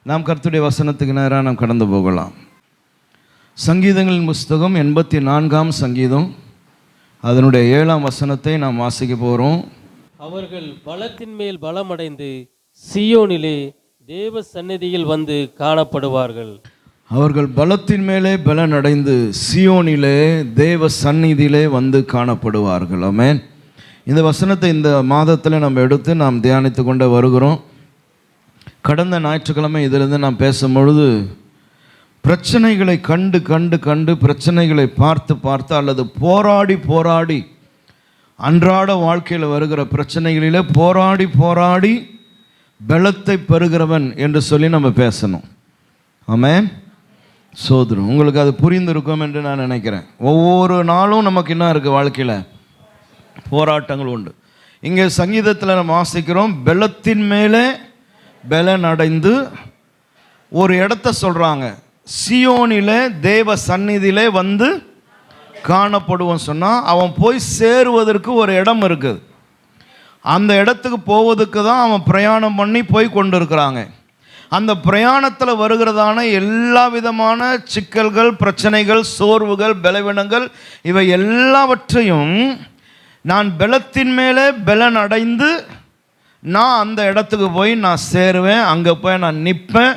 நாம் கர்த்தருடைய வசனத்துக்கு நேராக நாம் கடந்து போகலாம். சங்கீதங்களின் புஸ்தகம் 84ஆம் சங்கீதம் அதனுடைய 7ஆம் வசனத்தை நாம் வாசிக்க போகிறோம். அவர்கள் பலத்தின் மேல் பலமடைந்து சீயோனிலே தேவ சந்நிதியில் வந்து காணப்படுவார்கள். அவர்கள் பலத்தின் மேலே பலனடைந்து சீயோனிலே தேவ சந்நிதியிலே வந்து காணப்படுவார்கள். ஆமென். இந்த வசனத்தை இந்த மாதத்தில் நம்ம எடுத்து நாம் தியானித்து கொண்டு வருகிறோம். கடந்த ஞாயிற்றுக்கிழமை இதிலிருந்து நாம் பேசும்பொழுது பிரச்சனைகளை கண்டு கண்டு கண்டு பிரச்சனைகளை பார்த்து பார்த்து அல்லது போராடி போராடி அன்றாட வாழ்க்கையில் வருகிற பிரச்சனைகளிலே போராடி போராடி பலத்தை பெறுகிறவன் என்று சொல்லி நம்ம பேசணும். ஆமென். சோதரம் உங்களுக்கு அது புரிந்திருக்கும் என்று நான் நினைக்கிறேன். ஒவ்வொரு நாளும் நமக்கு என்ன இருக்குது, வாழ்க்கையில் போராட்டங்கள் உண்டு. இங்கே சங்கீதத்தில் நம்ம வாசிக்கிறோம், பலத்தின் மேலே பலன் அடைந்து ஒரு இடத்த சொல்கிறாங்க, சியோனிலே தேவ சந்நிதியிலே வந்து காணப்படுவோம் சொன்னால் அவன் போய் சேருவதற்கு ஒரு இடம் இருக்குது. அந்த இடத்துக்கு போவதுக்கு தான் அவன் பிரயாணம் பண்ணி போய் கொண்டு இருக்கிறாங்க. அந்த பிரயாணத்தில் வருகிறதான எல்லா விதமான சிக்கல்கள், பிரச்சனைகள், சோர்வுகள், பலவீனங்கள் இவை எல்லாவற்றையும் நான் பலத்தின் மேலே பலன் அடைந்து நான் அந்த இடத்துக்கு போய் நான் சேருவேன், அங்கே போய் நான் நிற்பேன்,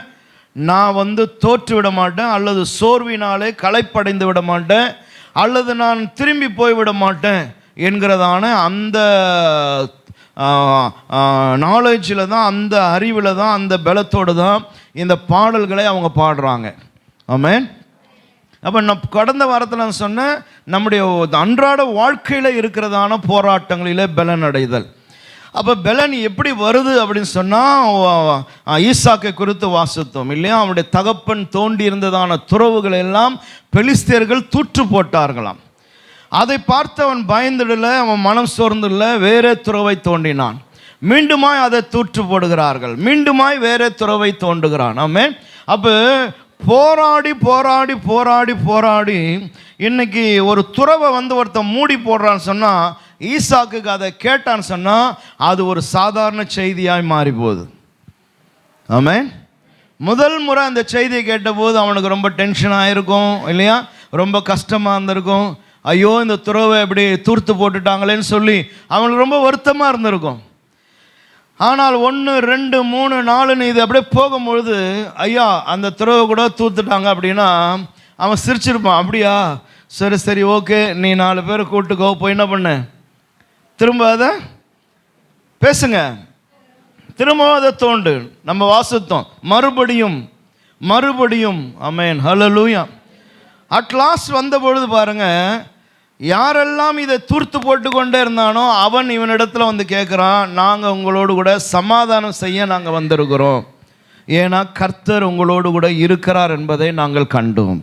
நான் தோற்று விட மாட்டேன், அல்லது சோர்வினாலே களைப்படைந்து விட மாட்டேன், அல்லது நான் திரும்பி போய்விட மாட்டேன் என்கிறதான அந்த நாலேஜில் தான், அந்த அறிவில் தான், அந்த பலத்தோடு தான் இந்த பாடல்களை அவங்க பாடுறாங்க. ஆமென். அப்போ நான் கடந்த வாரத்தில் நான் சொன்னேன், நம்முடைய அன்றாட வாழ்க்கையில் இருக்கிறதான போராட்டங்களிலே பலன் அடைதல். அப்போ பலன் எப்படி வருது அப்படின்னு சொன்னால், ஈசாக்கை குறித்து வாசித்தோம் இல்லையா? அவனுடைய தகப்பன் தோண்டி இருந்ததான துறவுகள் எல்லாம் பெலிஸ்தியர்கள் தூற்று போட்டார்களாம். அதை பார்த்து அவன் பயந்துடல, அவன் மனம் சோர்ந்துடல, வேறே துறவை தோண்டினான். மீண்டுமாய் அதை தூற்று போடுகிறார்கள், மீண்டுமாய் வேறே துறவை தோண்டுகிறான். ஆமென். அப்போ போராடி போராடி போராடி போராடி இன்னைக்கு ஒரு துறவை ஒருத்தன் மூடி போடுறான்னு சொன்னால், ஈசாக்குக்கு அதை கேட்டான்னு சொன்னால் அது ஒரு சாதாரண செய்தியாய் மாறி போகுது. ஆமென். முதல் முறை அந்த செய்தியை கேட்டபோது அவனுக்கு ரொம்ப டென்ஷனாக இருக்கும் இல்லையா, ரொம்ப கஷ்டமாக இருந்திருக்கும். ஐயோ, இந்த துறவை எப்படி தூர்த்து போட்டுட்டாங்களேன்னு சொல்லி அவனுக்கு ரொம்ப வருத்தமாக இருந்திருக்கும். ஆனால் 1 2 3 4 இது அப்படியே போகும்பொழுது, ஐயா அந்த துறவை கூட தூத்துட்டாங்க அப்படின்னா அவன் சிரிச்சிருப்பான். அப்படியா, சரி சரி ஓகே, நீ 4 பேரை கூப்பிட்டுக்கோ, போய் என்ன பண்ண, திரும்ப அதை பேசுங்க, திரும்ப அதை தோண்டு. நம்ம வாசித்தோம், மறுபடியும் மறுபடியும். ஆமென். ஹல்லேலூயா. அட்லாஸ்ட் வந்த பொழுது பாருங்க, யாரெல்லாம் இதை தூர்த்து போட்டு கொண்டே இருந்தானோ அவன் இவனிடத்துல கேட்குறான், நாங்கள் உங்களோடு கூட சமாதானம் செய்ய நாங்கள் வந்திருக்கிறோம், ஏன்னா கர்த்தர் உங்களோடு கூட இருக்கிறார் என்பதை நாங்கள் கண்டோம்.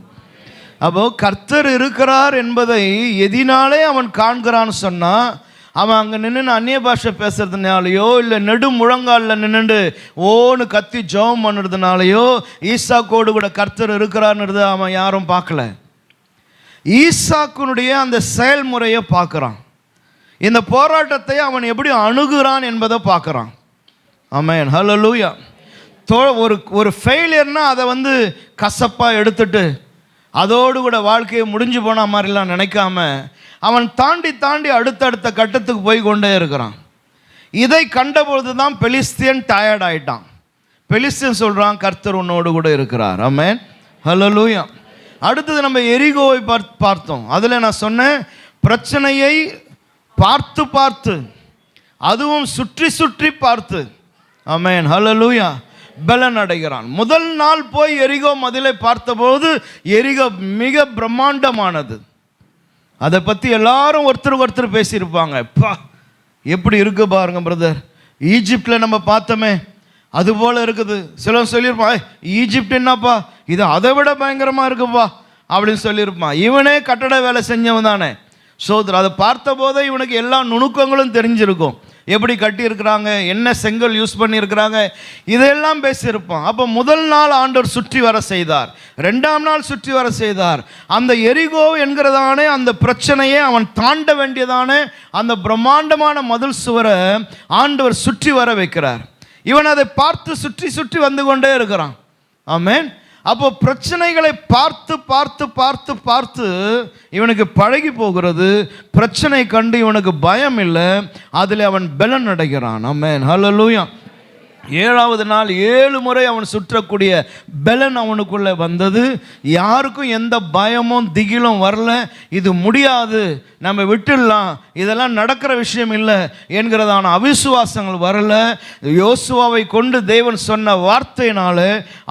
அப்போ கர்த்தர் இருக்கிறார் என்பதை எதினாலே அவன் காண்கிறான்னு சொன்னால், அவன் அங்கே நின்று அந்நிய பாஷை பேசுறதுனாலையோ இல்லை நெடு முழங்காலில் நின்றுண்டு ஓன்னு கத்தி ஜெபம் பண்ணுறதுனாலையோ ஈசாக்கோடு கூட கர்த்தர் இருக்கிறார்ன்றது அவன் யாரும் பார்க்கல. ஈசாக்குனுடைய அந்த செயல்முறையை பார்க்குறான், இந்த போராட்டத்தை அவன் எப்படி அணுகுறான் என்பதை பார்க்குறான். ஆமென். ஹல்லேலூயா. ஒரு ஃபெயிலியர்னா அதை கசப்பாக எடுத்துட்டு அதோடு கூட வாழ்க்கையை முடிஞ்சு போன மாதிரிலாம் நினைக்காம அவன் தாண்டி தாண்டி அடுத்தடுத்த கட்டத்துக்கு போய் கொண்டே இருக்கிறான். இதை கண்டபொழுது தான் பெலிஸ்தியன் டயர்ட் ஆயிட்டான். பெலிஸ்தியன் சொல்கிறான், கர்த்தர் உன்னோடு கூட இருக்கிறார். ஆமென். ஹல்லேலூயா. அடுத்தது நம்ம எரிகோவை பார்த்தோம். அதில் நான் சொன்னேன், பிரச்சனையை பார்த்து பார்த்து, அதுவும் சுற்றி சுற்றி பார்த்து, ஆமென் ஹல்லேலூயா, பலன் அடைகிறான். முதல் நாள் போய் எரிகோ மதிலை பார்த்தபோது எரிகோ மிக பிரம்மாண்டமானது. அதை பற்றி எல்லாரும் ஒருத்தருக்கு ஒருத்தர் பேசியிருப்பாங்க. பா, எப்படி இருக்கு பாருங்க பிரதர், ஈஜிப்டில் நம்ம பார்த்தோமே அதுபோல் இருக்குது. சிலர் சொல்லியிருப்பான், ஈஜிப்ட் என்னப்பா, இது அதை விட பயங்கரமாக இருக்குப்பா அப்படின்னு சொல்லியிருப்பான். இவனே கட்டட வேலை செஞ்சவன் தானே. சோதர் அதை பார்த்த போதே இவனுக்கு எல்லா நுணுக்கங்களும் தெரிஞ்சிருக்கும், எப்படி கட்டியிருக்கிறாங்க, என்ன செங்கல் யூஸ் பண்ணியிருக்கிறாங்க, இதெல்லாம் பேசியிருப்பான். அப்போ முதல் நாள் ஆண்டவர் சுற்றி வர செய்தார், 2ஆம் நாள் சுற்றி வர செய்தார். அந்த எரிகோ என்கிறதானே அந்த பிரச்சனையை அவன் தாண்ட வேண்டியதானே அந்த பிரம்மாண்டமான மதில் சுவரை ஆண்டவர் சுற்றி வர வைக்கிறார். இவன் அதை பார்த்து சுற்றி சுற்றி வந்து கொண்டே இருக்கிறான். ஆமென். அப்போ பிரச்சனைகளை பார்த்து பார்த்து பார்த்து பார்த்து இவனுக்கு பழகி போகிறது. பிரச்சனை கண்டு இவனுக்கு பயம் இல்லை, அதில் அவன் பலன் அடைகிறான். ஆமென், ஹல்லேலூயா. 7வது நாள் 7 முறை அவன் சுற்றக்கூடிய பலன் அவனுக்குள்ளே வந்தது. யாருக்கும் எந்த பயமும் திகிலும் வரல. இது முடியாது, நம்ம விட்டுடலாம், இதெல்லாம் நடக்கிற விஷயம் இல்லை என்கிறதான அவிசுவாசங்கள் வரல. யோசுவாவை கொண்டு தேவன் சொன்ன வார்த்தையினால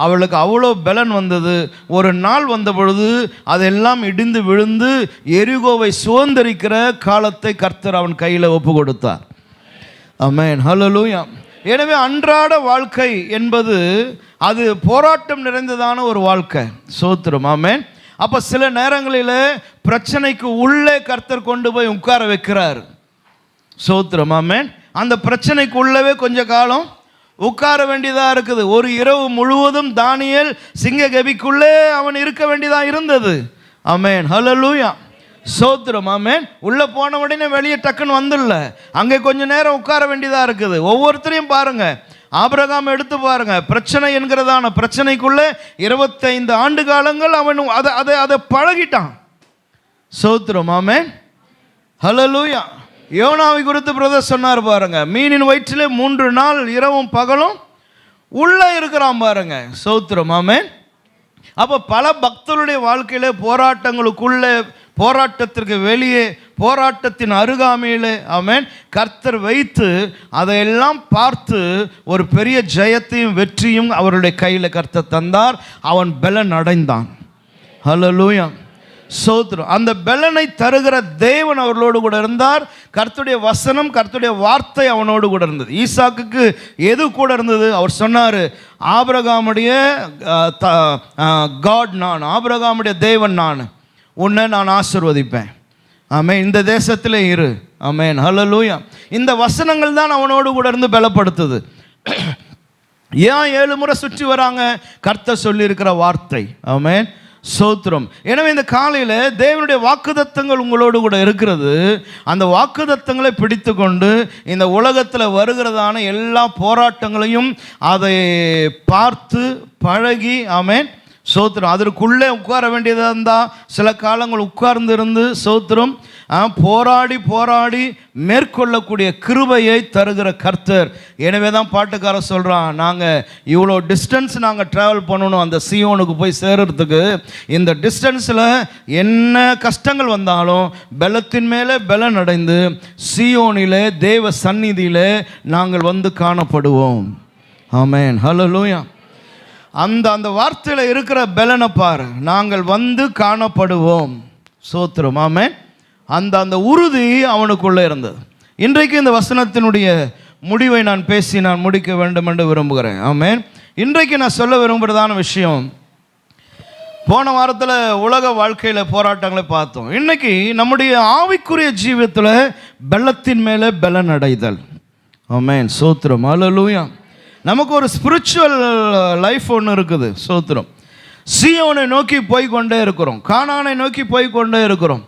அவளுக்கு அவ்வளோ பலன் வந்தது. ஒரு நாள் வந்த பொழுது அதெல்லாம் இடிந்து விழுந்து எரிகோவை சுதந்தரிக்கிற காலத்தை கர்த்தர் அவன் கையில் ஒப்பு கொடுத்தார். ஆமென், ஹல்லேலூயா. எனவே அன்றாட வாழ்க்கை என்பது அது போராட்டம் நிறைந்ததான ஒரு வாழ்க்கை. ஸ்தோத்திரம், ஆமென். அப்போ சில நேரங்களில் பிரச்சனைக்கு உள்ளே கர்த்தர் கொண்டு போய் உட்கார வைக்கிறார். ஸ்தோத்திரம், ஆமென். அந்த பிரச்சனைக்கு உள்ளவே கொஞ்ச காலம் உட்கார வேண்டியதாக இருக்குது. ஒரு இரவு முழுவதும் தானியேல் சிங்க கபிக்குள்ளே அவன் இருக்க வேண்டியதாக இருந்தது. ஆமென், ஹல்லேலூயா. ஸ்தோத்திரம், ஆமென். உள்ளே போன உடனே வெளியே டக்குன்னு வந்துடல, அங்கே கொஞ்ச நேரம் உட்கார வேண்டியதாக இருக்குது. ஒவ்வொருத்தரையும் பாருங்க, ஆபிரகாம் எடுத்து பாருங்க, பிரச்சனை என்கிறதான பிரச்சனைக்குள்ளே 25 ஆண்டு காலங்கள் அவன் அதை பழகிட்டான். ஸ்தோத்திரம், ஆமென், ஹல்லேலூயா. யோனாவை குறித்து பிரதர் சொன்னார் பாருங்க, மீனின் வயிற்றிலே 3 நாள் இரவும் பகலும் உள்ளே இருக்கிறான் பாருங்க. ஸ்தோத்திரம், ஆமென். அப்போ பல பக்தருடைய வாழ்க்கையில போராட்டங்களுக்குள்ளே, போராட்டத்திற்கு வெளியே, போராட்டத்தின் அருகாமையிலே ஆமென் கர்த்தர் வைத்து அதையெல்லாம் பார்த்து ஒரு பெரிய ஜெயத்தையும் வெற்றியும் அவருடைய கையில் கர்த்தர் தந்தார். அவன் பலன் அடைந்தான். ஹல்லேலூயா, ஸ்தோத்திரம். அந்த பலனை தருகிற தேவன் அவர்களோடு கூட இருந்தார். கர்த்தருடைய வசனம், கர்த்தருடைய வார்த்தை அவனோடு கூட இருந்தது. ஈசாக்குக்கு எது கூட இருந்தது? அவர் சொன்னார், ஆபிரகாமுடைய காட் நான், ஆபிரகாமுடைய தேவன் நான், உன்னை நான் ஆசீர்வதிப்பேன். ஆமென், இந்த தேசத்திலே இரு. ஆமென், ஹல்லேலூயா. இந்த வசனங்கள் தான் அவனோடு கூட இருந்து பலப்படுத்துது. ஏன் 7 முறை சுற்றி வராங்க? கர்த்தர் சொல்லியிருக்கிற வார்த்தை. ஆமென், ஸ்தோத்திரம். எனவே இந்த காலையில் தேவனுடைய வாக்குத்தத்தங்கள் உங்களோடு கூட இருக்கிறது. அந்த வாக்குத்தத்தங்களை பிடித்து கொண்டு இந்த உலகத்தில் வருகிறதான எல்லா போராட்டங்களையும் அதை பார்த்து பழகி, ஆமென், ஸ்தோத்திரம், அதற்குள்ளே உட்கார வேண்டியதாக இருந்தால் சில காலங்கள் உட்கார்ந்து இருந்து ஸ்தோத்திரம் போராடி போராடி மேற்கொள்ளக்கூடிய கிருபையை தருகிற கர்த்தர். எனவே தான் பாட்டுக்காரர் சொல்கிறான், நாங்கள் இவ்வளோ டிஸ்டன்ஸ் நாங்கள் ட்ராவல் பண்ணணும் அந்த சீயோனுக்கு போய் சேர்கிறதுக்கு. இந்த டிஸ்டன்ஸில் என்ன கஷ்டங்கள் வந்தாலும் பலத்தின் மேலே பலன் அடைந்து சீயோனிலே தேவ சந்நிதியிலே நாங்கள் வந்து காணப்படுவோம். ஆமென், ஹல்லேலூயா. அந்த வார்த்தையில் இருக்கிற பலனை பாரு, நாங்கள் வந்து காணப்படுவோம். ஸ்தோத்திரம், ஆமென். அந்த உறுதி அவனுக்குள்ளே இருந்தது. இன்றைக்கு இந்த வசனத்தினுடைய முடிவை நான் பேசி நான் முடிக்க வேண்டும் என்று விரும்புகிறேன். ஆமென். இன்றைக்கு நான் சொல்ல விரும்புகிறதான விஷயம், போன வாரத்தில் உலக வாழ்க்கையில் போராட்டங்களை பார்த்தோம். இன்னைக்கு நம்முடைய ஆவிக்குரிய ஜீவியத்தில் பலத்தின் மேலே பலன் அடைதல். ஆமென், ஸ்தோத்திரம், ஹல்லேலூயா. நமக்கு ஒரு ஸ்பிரிச்சுவல் லைஃப் ஒன்று இருக்குது. ஸ்தோத்திரம். சீயோனை நோக்கி போய்கொண்டே இருக்கிறோம், கானானை நோக்கி போய்கொண்டே இருக்கிறோம்,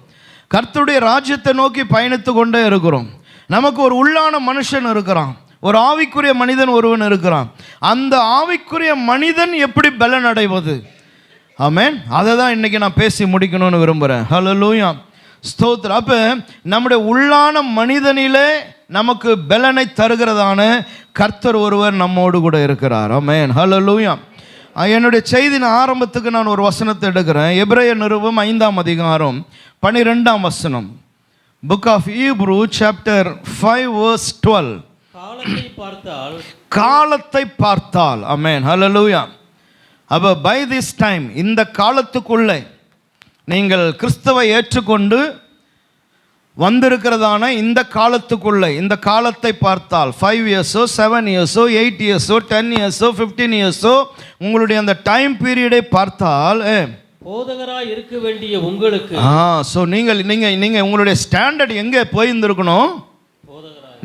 கர்த்தருடைய ராஜ்யத்தை நோக்கி பயணித்து கொண்டே இருக்கிறோம். நமக்கு ஒரு உள்ளான மனுஷன் இருக்கிறான், ஒரு ஆவிக்குரிய மனிதன் ஒருவன் இருக்கிறான். அந்த ஆவிக்குரிய மனிதன் எப்படி பலன் அடைவது? ஆமென், அதை தான் இன்றைக்கி நான் பேசி முடிக்கணும்னு விரும்புகிறேன். ஹல்லேலூயா, ஸ்தோத்திரம். அப்போ நம்முடைய உள்ளான மனிதனிலே நமக்கு பலனை தருகிறதான கர்த்தர் ஒருவர் நம்மோடு கூட இருக்கிறார். ஆமென், ஹல்லேலூயா. என்னுடைய செய்தியின் ஆரம்பத்துக்கு நான் ஒரு வசனத்தை எடுக்கிறேன். எபிரேயர் நிருபம் 5ஆம் அதிகாரம் 12ஆம் வசனம். Book of Hebrew chapter 5 verse 12. காலத்தை பார்த்தால் ஆமென், ஹல்லேலூயா. அப்போ பை திஸ் டைம், இந்த காலத்துக்குள்ளே நீங்கள் கிறிஸ்துவை ஏற்றுக்கொண்டு வந்திருக்கிறதான இந்த காலத்துக்குள்ளே, இந்த காலத்தை பார்த்தால் 5 இயர்ஸோ 7 இயர்ஸோ 8 இயர்ஸோ 10 இயர்ஸோ 15 இயர்ஸோ உங்களுடைய அந்த டைம் பீரியடை பார்த்தால் போதகராய் இருக்க வேண்டிய உங்களுக்கு ஸோ நீங்கள் உங்களுடைய ஸ்டாண்டர்ட் எங்கே போயிருந்திருக்கணும்?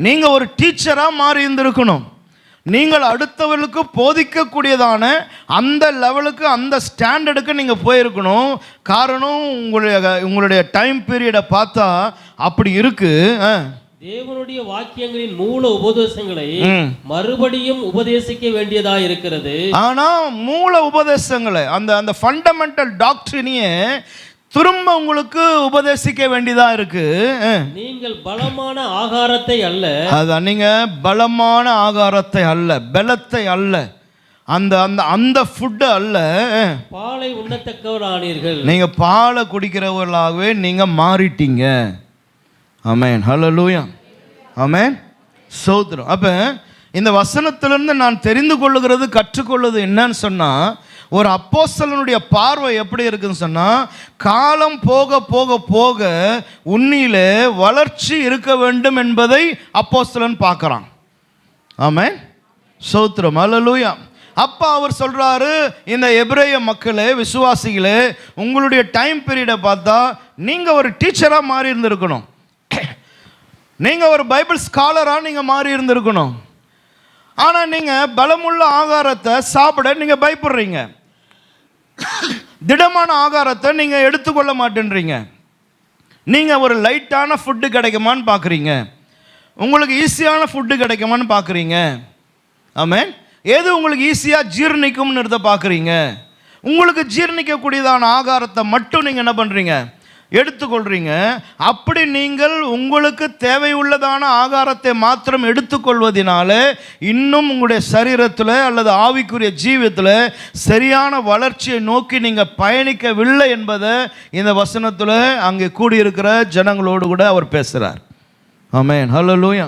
நீங்கள் ஒரு டீச்சராக மாறி இருந்திருக்கணும். நீங்கள் அடுத்தவர்களுக்கு போதிக்கக்கூடியதான அந்த லெவலுக்கு, அந்த ஸ்டாண்டர்டுக்கு நீங்கள் போயிருக்கணும். காரணம் உங்களுடைய டைம் பீரியடை பார்த்தா அப்படி இருக்கு. தேவனுடைய வாக்கியங்களின் மூல உபதேசங்களை மறுபடியும் உபதேசிக்க வேண்டியதா இருக்கிறது. ஆனா மூல உபதேசங்களை அந்த அந்த ஃபண்டமெண்டல் டாக்ட்ரினையே திரும்ப உங்களுக்கு உபதேசிக்க வேண்டியதா இருக்கு. நீங்கள் பலமான ஆகாரத்தை அல்ல, அதான் நீங்க பலமான ஆகாரத்தை அல்ல, பலத்தை அல்ல, அந்த அந்த அந்த ஃபுட்டு அல்ல, பாலை உண்ணத்தக்கவரானீர்கள். நீங்க பாலை குடிக்கிறவர்களாகவே நீங்க மாறிட்டீங்க. ஆமென், ஹல்லேலூயா, ஆமென், ஸ்தோத்திரம். அப்ப இந்த வசனத்திலிருந்து நான் தெரிந்து கொள்ளுகிறது, கற்றுக்கொள்வது என்னன்னு சொன்னா, ஒரு அப்போஸ்தலனுடைய பார்வை எப்படி இருக்குன்னு சொன்னா, காலம் போக போக போக உன்னிலே வளர்ச்சி இருக்க வேண்டும் என்பதை அப்போஸ்தலன் பார்க்கறான். ஆமென், ஸ்தோத்திரம், ஹல்லேலூயா. அப்போ அவர் சொல்றாரு, இந்த எபிரேய மக்களே, விசுவாசிகளே, உங்களுடைய டைம் பீரியடை பார்த்தா நீங்க ஒரு டீச்சரா மாறி இருந்திருக்கணும், நீங்க ஒரு பைபிள் ஸ்காலரா நீங்க மாறி இருந்திருக்கணும். ஆனா நீங்க பலமுள்ள ஆகாரத்தை சாப்பிட நீங்க பயப்படுறீங்க, திடமான ஆகாரத்தை நீங்க எடுத்துக்கொள்ள மாட்டேன்றீங்க. நீங்க ஒரு லைட்டான ஃபுட்டு கிடைக்குமான்னு பார்க்குறீங்க, உங்களுக்கு ஈஸியான ஃபுட்டு கிடைக்குமான்னு பார்க்குறீங்க. ஆமென். எது உங்களுக்கு ஈஸியாக ஜீர்ணிக்கும்னு பார்க்குறீங்க. உங்களுக்கு ஜீர்ணிக்கக்கூடியதான ஆகாரத்தை மட்டும் நீங்கள் என்ன பண்ணுறீங்க, எடுத்துக்கொள்கிறீங்க. அப்படி நீங்கள் உங்களுக்கு தேவையுள்ளதான ஆகாரத்தை மாத்திரம் எடுத்துக்கொள்வதனால இன்னும் உங்களுடைய சரீரத்தில் அல்லது ஆவிக்குரிய ஜீவியத்தில் சரியான வளர்ச்சியை நோக்கி நீங்கள் பயணிக்கவில்லை என்பதை இந்த வசனத்தில் அங்கே கூடியிருக்கிற ஜனங்களோடு கூட அவர் பேசுகிறார். ஆமென், ஹல்லேலூயா.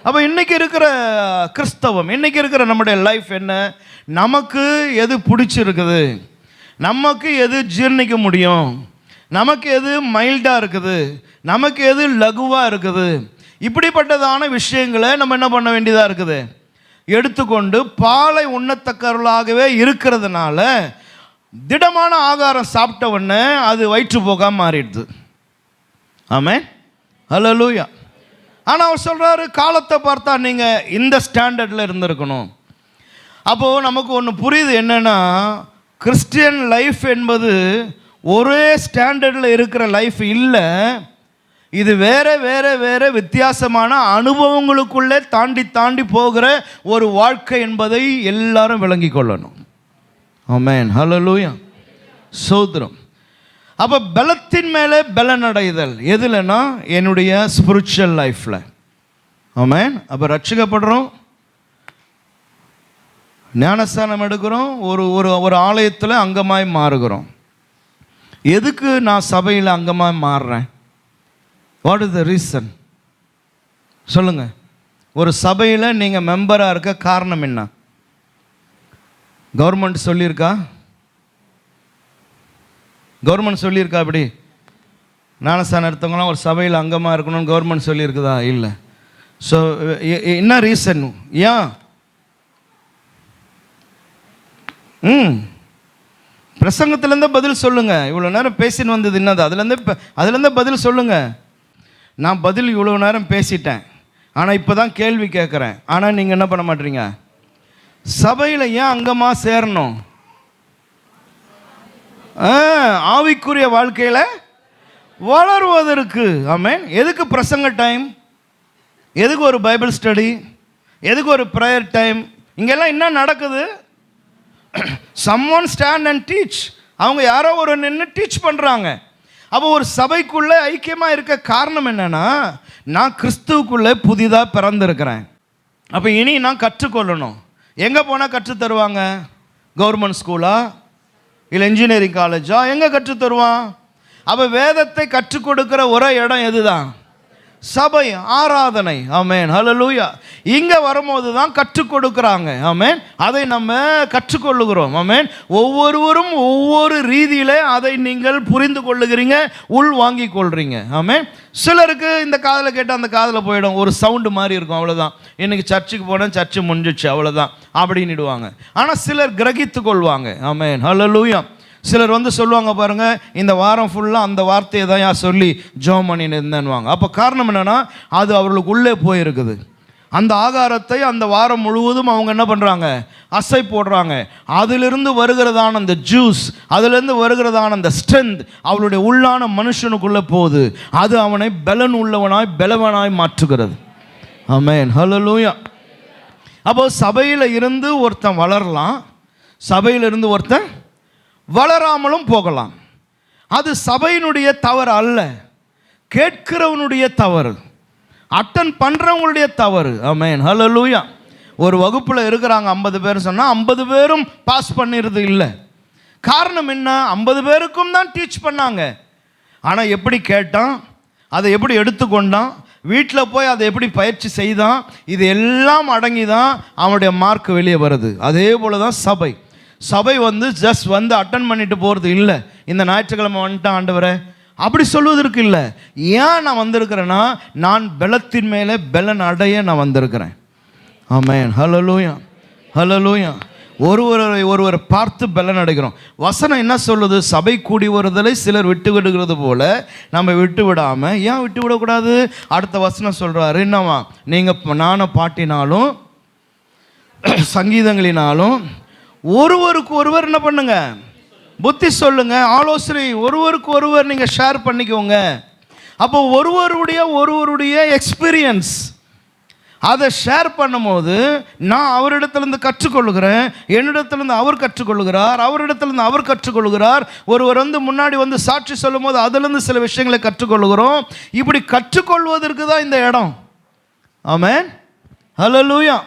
அப்போ இன்றைக்கி இருக்கிற கிறிஸ்தவம், இன்றைக்கி இருக்கிற நம்முடைய லைஃப் என்ன, நமக்கு எது பிடிச்சிருக்குது, நமக்கு எது ஜீர்ணிக்க முடியும், நமக்கு எது மைல்டாக இருக்குது, நமக்கு எது லகுவாக இருக்குது, இப்படிப்பட்டதான விஷயங்களை நம்ம என்ன பண்ண வேண்டியதாக இருக்குது, எடுத்துக்கொண்டு பாலை உண்ணத்தக்கவர்களாகவே இருக்கிறதுனால திடமான ஆகாரம் சாப்பிட்ட உடனே அது வயிற்றுப்போக்காக மாறிடுது. ஆமென், ஹல்லேலூயா. ஆனால் அவர் சொல்கிறாரு, காலத்தை பார்த்தா நீங்கள் இந்த ஸ்டாண்டர்டில் இருந்திருக்கணும். அப்போது நமக்கு ஒன்று புரியுது, என்னென்னா கிறிஸ்டியன் லைஃப் என்பது ஒரே ஸ்டாண்டர்டில் இருக்கிற லைஃப் இல்லை, இது வேறு வேறு வேறு வித்தியாசமான அனுபவங்களுக்குள்ளே தாண்டி தாண்டி போகிற ஒரு வாழ்க்கை என்பதை எல்லாரும் விளங்கி கொள்ளணும். ஆமென், ஹல்லேலூயா, ஸ்தோத்திரம். அப்போ பலத்தின் மேலே பலன் அடைதல் எதுலன்னா என்னுடைய ஸ்பிரிச்சுவல் லைஃப்பில். ஆமென். அப்போ ரட்சிக்கப்படுறோம், ஞானஸ்தானம் எடுக்கிறோம், ஒரு ஒரு ஒரு ஆலயத்தில் அங்கமாய் மாறுகிறோம். எதுக்கு நான் சபையில் அங்கமாய் மாறுறேன்? வாட் இஸ் த ரீசன் சொல்லுங்கள். ஒரு சபையில் நீங்கள் மெம்பராக இருக்க காரணம் என்ன? கவர்மெண்ட் சொல்லியிருக்கா? கவர்மெண்ட் சொல்லியிருக்கா அப்படி ஞானஸ்தானம் எடுத்தவங்களாம் ஒரு சபையில் அங்கமாக இருக்கணும்னு கவர்மெண்ட் சொல்லியிருக்குதா? இல்லை. ஸோ என்ன ரீசன்? ஏன் பிரசங்கத்திலேருந்தே பதில் சொல்லுங்கள். இவ்வளோ நேரம் பேசின்னு வந்தது என்னது? அதுலேருந்தே பதில் சொல்லுங்கள். நான் பதில் இவ்வளோ நேரம் பேசிட்டேன், ஆனால் இப்போ தான் கேள்வி கேட்குறேன். ஆனால் நீங்கள் என்ன பண்ண மாட்டீங்க? சபையில் ஏன் அங்கமாக சேரணும்? ஆவிக்குரிய வாழ்க்கையில் வளருவதற்கு. ஆமென். எதுக்கு பிரசங்க டைம்? எதுக்கு ஒரு பைபிள் ஸ்டடி? எதுக்கு ஒரு ப்ரேயர் டைம்? இங்கெல்லாம் என்ன நடக்குது? someone stand and teach. அவங்க யாரோ ஒரு நின்று டீச் பண்ணுறாங்க. அப்போ ஒரு சபைக்குள்ளே ஐக்கியமாக இருக்க காரணம் என்னென்னா, நான் கிறிஸ்துவுக்குள்ளே புதிதாக பிறந்திருக்கிறேன். அப்போ இனி நான் கற்றுக்கொள்ளணும். எங்கே போனால் கற்றுத்தருவாங்க? கவர்மெண்ட் ஸ்கூலா இல்லை இன்ஜினியரிங் காலேஜா? எங்கே கற்றுத்தருவான்? அப்போ வேதத்தை கற்றுக் கொடுக்குற ஒரே இடம் எதுதான்? சபை, ஆராதனை. ஆமென், ஹல்லேலூயா. இங்கே வரும்போது தான் கற்றுக் கொடுக்குறாங்க. ஆமென். அதை நம்ம கற்றுக்கொள்ளுகிறோம். ஆமென். ஒவ்வொருவரும் ஒவ்வொரு ரீதியில் அதை நீங்கள் புரிந்து கொள்ளுகிறீங்க, உள் வாங்கி கொள்றீங்க. ஆமென். சிலருக்கு இந்த காதில் கேட்டால் அந்த காதில் போயிடும், ஒரு சவுண்டு மாதிரி இருக்கும், அவ்வளோதான். இன்றைக்கி சர்ச்சுக்கு போனேன், சர்ச்சு முடிஞ்சிச்சு, அவ்வளோதான் அப்படின்னுடுவாங்க. ஆனால் சிலர் கிரகித்து கொள்வாங்க. ஆமென், ஹல்லேலூயா. சிலர் சொல்லுவாங்க பாருங்கள், இந்த வாரம் ஃபுல்லாக அந்த வார்த்தையை தான் சொல்லி ஜெபம் பண்ணின்னு இருந்தேன்னுவாங்க. அப்போ காரணம் என்னென்னா, அது அவர்களுக்கு உள்ளே போயிருக்குது. அந்த ஆகாரத்தை அந்த வாரம் முழுவதும் அவங்க என்ன பண்ணுறாங்க, அசை போடுறாங்க. அதிலிருந்து வருகிறதான அந்த ஜூஸ், அதிலிருந்து வருகிறதான அந்த ஸ்ட்ரென்த் அவளுடைய உள்ளான மனுஷனுக்குள்ளே போகுது. அது அவனை பலன் உள்ளவனாய் பலவனாய் மாற்றுகிறது. ஆமென், ஹல்லேலூயா. அப்போ சபையில் இருந்து ஒருத்தன் வளரலாம், சபையிலிருந்து ஒருத்தன் வளராமலும் போகலாம். அது சபையினுடைய தவறு அல்ல, கேட்கிறவனுடைய தவறு, அட்டன் பண்ணுறவங்களுடைய தவறு. ஆமென், ஹல்லேலூயா. ஒரு வகுப்பில் இருக்கிறாங்க 50 பேர் சொன்னால் 50 பேரும் பாஸ் பண்ணிடுறது இல்லை. காரணம் என்ன? 50 பேருக்கும் தான் டீச் பண்ணாங்க. ஆனால் எப்படி கேட்டான், அதை எப்படி எடுத்துக்கொண்டான், வீட்டில் போய் அதை எப்படி பயிற்சி செய்தான், இது எல்லாம் அடங்கி தான் அவனுடைய மார்க் வெளியே வருது. அதே போல் தான் சபை. சபை ஜஸ்ட் அட்டன் பண்ணிட்டு போகிறது இல்லை. இந்த ஞாயிற்றுக்கிழமை வந்துட்டான் ஆண்டவரே அப்படி சொல்வதற்கு இல்லை. ஏன் நான் வந்திருக்கிறேன்னா, நான் பலத்தின் மேலே பலன் அடைய நான் வந்திருக்கிறேன். ஆமென், ஹல்லேலூயா, ஹல்லேலூயா. ஒருவர் பார்த்து பலன் அடைகிறோம். வசனம் என்ன சொல்லுது? சபை கூடி வருதலை சிலர் விட்டு விடுகிறது போல நம்ம விட்டு விடாமல், ஏன் விட்டு விடக்கூடாது? அடுத்த வசனம் சொல்கிறாரு, என்னவா, நீங்கள் நானும் பாட்டினாலும் சங்கீதங்களினாலும் ஒருவருக்கு ஒருவர் என்ன பண்ணுங்க, புத்தி சொல்லுங்க, ஆலோசனை ஒருவருக்கு ஒருவர் நீங்கள் ஷேர் பண்ணிக்கோங்க. அப்போ ஒருவருடைய எக்ஸ்பீரியன்ஸ் அதை ஷேர் பண்ணும்போது நான் அவரிடத்துலேருந்து கற்றுக்கொள்கிறேன், என்னிடத்துலேருந்து அவர் கற்றுக்கொள்கிறார், அவரிடத்துலேருந்து அவர் கற்றுக்கொள்கிறார். ஒருவர் முன்னாடி சாட்சி சொல்லும் போது அதிலிருந்து சில விஷயங்களை கற்றுக்கொள்கிறோம். இப்படி கற்றுக்கொள்வதற்கு தான் இந்த இடம். ஆமென், ஹல்லேலூயா.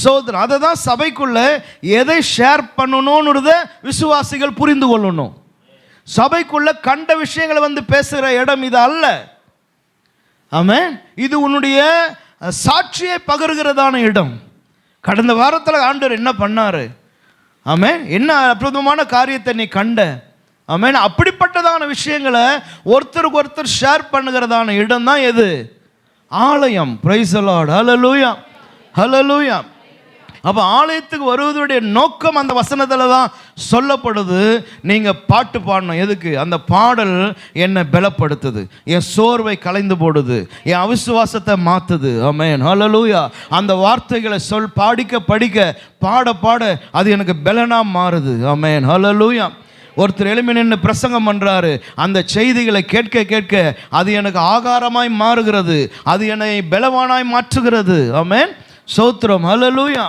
சோதரன் அதை தான் சபைக்குள்ள எதை ஷேர் பண்ணணும்ன்றத விசுவாசிகள் புரிந்து கொள்ளணும். சபைக்குள்ள கண்ட விஷயங்களை பேசுகிற இடம் இது அல்ல. ஆமென், இது உன்னுடைய சாட்சியை பகிர்கிறதான இடம். கடந்த வாரத்தில் ஆண்டவர் என்ன பண்ணாரு, ஆமென், என்ன அற்புதமான காரியத்தை நீ கண்ட, ஆமென், அப்படிப்பட்டதான விஷயங்களை ஒருத்தருக்கு ஒருத்தர் ஷேர் பண்ணுகிறதான இடம் தான் எது? ஆலயம். பிரைஸ் தி லார்ட், ஹல்லேலூயா, ஹல்லேலூயா. அப்போ ஆலயத்துக்கு வருவதுடைய நோக்கம் அந்த வசனத்தில் தான் சொல்லப்படுது. நீங்கள் பாட்டு பாடணும். எதுக்கு? அந்த பாடல் என்னை பலப்படுத்துது, என் சோர்வை கலைந்து போடுது, என் அவிசுவாசத்தை மாற்றுது. ஆமென், ஹல்லேலூயா. அந்த வார்த்தைகளை படிக்க பாட பாட அது எனக்கு பலனாக மாறுது. ஆமென், ஹல்லேலூயா. ஒருத்தர் எழுப்பி நின்று பிரசங்கம் பண்ணுறாரு, அந்த செய்திகளை கேட்க கேட்க அது எனக்கு ஆகாரமாய் மாறுகிறது, அது என்னை பலவானாய் மாற்றுகிறது. ஆமென், சோத்திரம், ஹல்லேலூயா.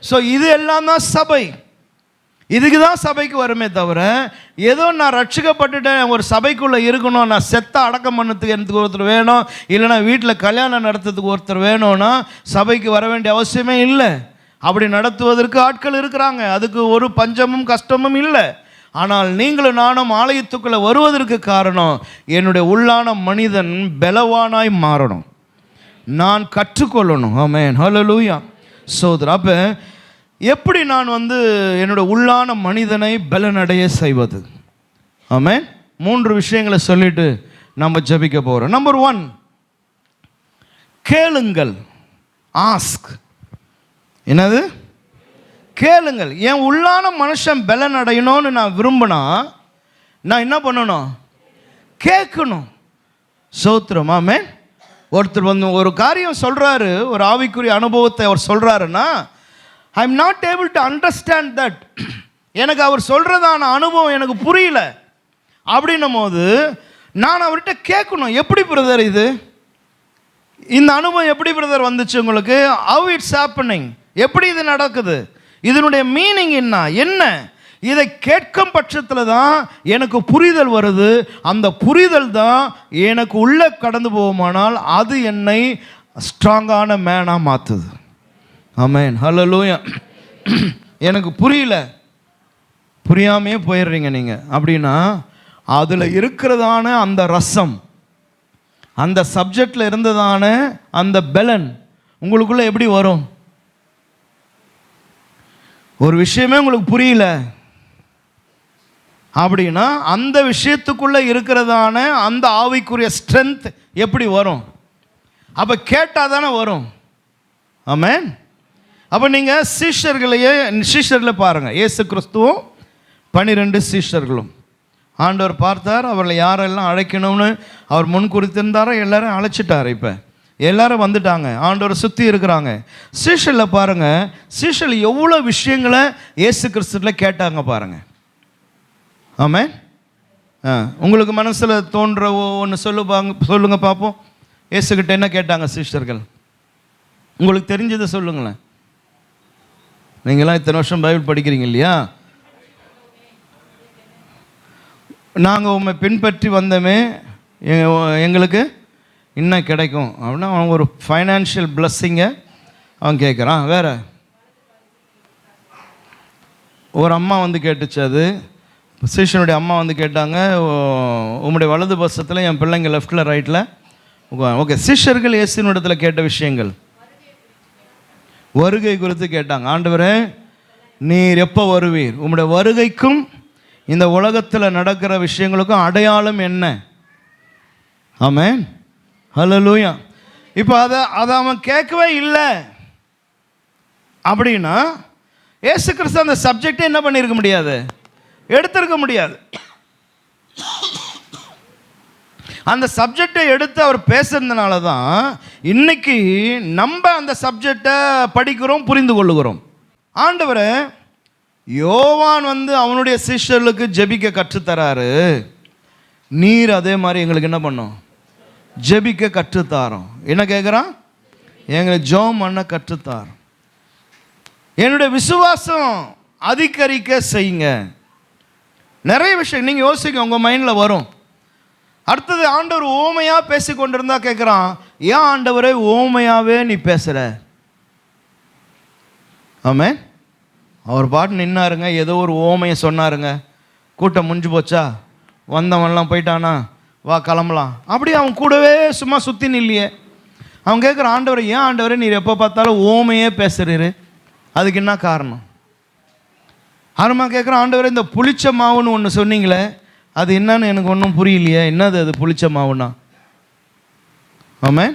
ஸோ இது எல்லாம் தான் சபை. இதுக்கு தான் சபைக்கு வருமே தவிர, ஏதோ நான் ரட்சிக்கப்பட்டுட்டேன் ஒரு சபைக்குள்ளே இருக்கணும், நான் செத்த அடக்கம் பண்ணதுக்கு எனக்கு ஒருத்தர் வேணும், இல்லைனா வீட்டில் கல்யாணம் நடத்துறதுக்கு ஒருத்தர் வேணும்னா சபைக்கு வர வேண்டிய அவசியமே இல்லை. அப்படி நடத்துவதற்கு ஆட்கள் இருக்கிறாங்க, அதுக்கு ஒரு பஞ்சமும் கஷ்டமும் இல்லை. ஆனால் நீங்களும் நானும் ஆலயத்துக்குள்ளே வருவதற்கு காரணம், என்னுடைய உள்ளான மனிதன் பலவானாய் மாறணும், நான் கற்றுக்கொள்ளணும். ஆமென், ஹல்லேலூயா. சோதரா, அப்போ எப்படி நான் என்னோட உள்ளான மனிதனை பலனடைய செய்வது? ஆமென். 3 விஷயங்களை சொல்லிட்டு நம்ம ஜெபிக்க போகிறோம். நம்பர் 1, கேளுங்கள். ஆஸ்க். என்னது? கேளுங்கள். என் உள்ளான மனுஷன் பலன் அடையணும்னு நான் விரும்பினா நான் என்ன பண்ணணும்? கேட்கணும். சோத்திரம். ஆமென். ஒருத்தர் ஒரு காரியம் சொல்கிறாரு, ஒரு ஆவிக்குரிய அனுபவத்தை அவர் சொல்கிறாருன்னா, I am not able to understand that. எனக்கு அவர் சொல்கிறதான அனுபவம் எனக்கு புரியல அப்படின்னும் போது நான் அவர்கிட்ட கேட்கணும். எப்படி பிரதர் இது, இந்த அனுபவம் எப்படி பிரதர் வந்துச்சு உங்களுக்கு? ஹவ் இட்ஸ் ஹேப்பனிங், எப்படி இது நடக்குது, இதனுடைய மீனிங் என்ன? இதை கேட்கும் பட்சத்தில் தான் எனக்கு புரிதல் வருது. அந்த புரிதல் தான் எனக்கு உள்ளே கடந்து போகுமானால் அது என்னை ஸ்ட்ராங்கான மேனாக மாற்றுது. ஆமென், ஹல்லேலூயா. எனக்கு புரியல, புரியாமையே போயிடுறீங்க நீங்கள் அப்படின்னா, அதில் இருக்கிறதான அந்த ரசம், அந்த சப்ஜெக்டில் இருந்ததான அந்த பலன் உங்களுக்குள்ளே எப்படி வரும்? ஒரு விஷயமே உங்களுக்கு புரியல அப்படின்னா அந்த விஷயத்துக்குள்ளே இருக்கிறதான அந்த ஆவிக்குரிய ஸ்ட்ரென்த் எப்படி வரும்? அப்போ கேட்டால் தானே வரும். ஆமென். அப்போ நீங்கள் சீஷர்களை பாருங்கள். இயேசு கிறிஸ்துவும் 12 சீஷர்களும் ஆண்டவர் பார்த்தார், அவர்களை யாரெல்லாம் அழைக்கணும்னு அவர் முன் குறித்திருந்தாரோ எல்லாரும் அழைச்சிட்டார். இப்போ எல்லாரும் வந்துட்டாங்க, ஆண்டவரை சுற்றி இருக்கிறாங்க. சீஷரில் பாருங்க, சீஷரில் எவ்வளோ விஷயங்களை இயேசு கிறிஸ்துவில் கேட்டாங்க பாருங்க. ஆமென். உங்களுக்கு மனசில் தோன்ற ஒன்று சொல்லுங்க பார்ப்போம். இயேசுக்கிட்ட என்ன கேட்டாங்க சீஷர்கள்? உங்களுக்கு தெரிஞ்சதை சொல்லுங்களேன். நீங்களாம் இத்தனை வருஷம் பைபிள் படிக்கிறீங்க இல்லையா? நாங்கள் உண்மை பின்பற்றி வந்தோமே, எங்களுக்கு இன்னும் கிடைக்கும் அப்படின்னா அவன் ஒரு ஃபைனான்ஷியல் பிளஸ்ஸிங்கை அவன் கேட்குறான். வேறு ஒரு அம்மா வந்து கேட்டுச்சு, அது சீஷனுடைய அம்மா வந்து கேட்டாங்க, உம்முடைய வலது பட்சத்தில் என் பிள்ளைங்க லெஃப்டில் ரைட்டில். ஓகே, சீஷர்கள் இயேசுவினிடத்தில் கேட்ட விஷயங்கள் வருகை குறித்து கேட்டாங்க. ஆண்டவரே, நீர் எப்போ வருவீர்? உம்முடைய வருகைக்கும் இந்த உலகத்தில் நடக்கிற விஷயங்களுக்கும் அடையாளம் என்ன? ஆமென், ஹல்லேலூயா. இப்போ அதை அவன் கேட்கவே இல்லை அப்படின்னா இயேசு கிறிஸ்து அந்த சப்ஜெக்டை என்ன பண்ணியிருக்க முடியாது, எடுத்திருக்க முடியாது. அந்த சப்ஜெக்டை எடுத்து அவர் பேசுறதுனால தான் இன்னைக்கு நம்ம அந்த சப்ஜெக்டை படிக்கிறோம், புரிந்து கொள்ளுகிறோம். ஆண்டவரை யோவான் வந்து அவனுடைய சிஷ்யர்களுக்கு ஜெபிக்க கற்றுத்தராரு, நீர் அதே மாதிரி எங்களுக்கு என்ன பண்ணோம், ஜெபிக்க கற்றுத்தாரோம். என்ன கேட்குறான்? எங்களுக்கு ஜெபம் பண்ண கற்றுத்தாரோம். என்னுடைய விசுவாசம் அதிகரிக்க செய்யுங்க. நிறைய விஷயம் நீங்கள் யோசிக்க உங்கள் மைண்டில் வரும். அடுத்தது ஆண்டவர் ஓமையாக பேசி கொண்டிருந்தா கேட்குறான், ஏன் ஆண்டவரே ஓமையாகவே நீ பேசுகிற? ஆமென். அவர் பாட்டு நின்னாருங்க, ஏதோ ஒரு ஓமையை சொன்னாருங்க, கூட்டம் முடிஞ்சு போச்சா, வந்தவன்லாம் போயிட்டானா, வா கிளம்பலாம். அப்படி அவன் கூடவே சும்மா சுற்றி நில்லையே. அவன் கேட்குறான், ஆண்டவரை ஏன் ஆண்டவரே நீர் எப்போ பார்த்தாலும் ஓமையே பேசுறீரு, அதுக்கு என்ன காரணம்? அருமா கேட்குறான், ஆண்டவரே இந்த புளிச்ச மாவுன்னு ஒன்று சொன்னீங்களே, அது என்னன்னு எனக்கு ஒன்றும் புரியலையே, என்னது அது புளிச்ச மாவுன்னா? ஆமென்.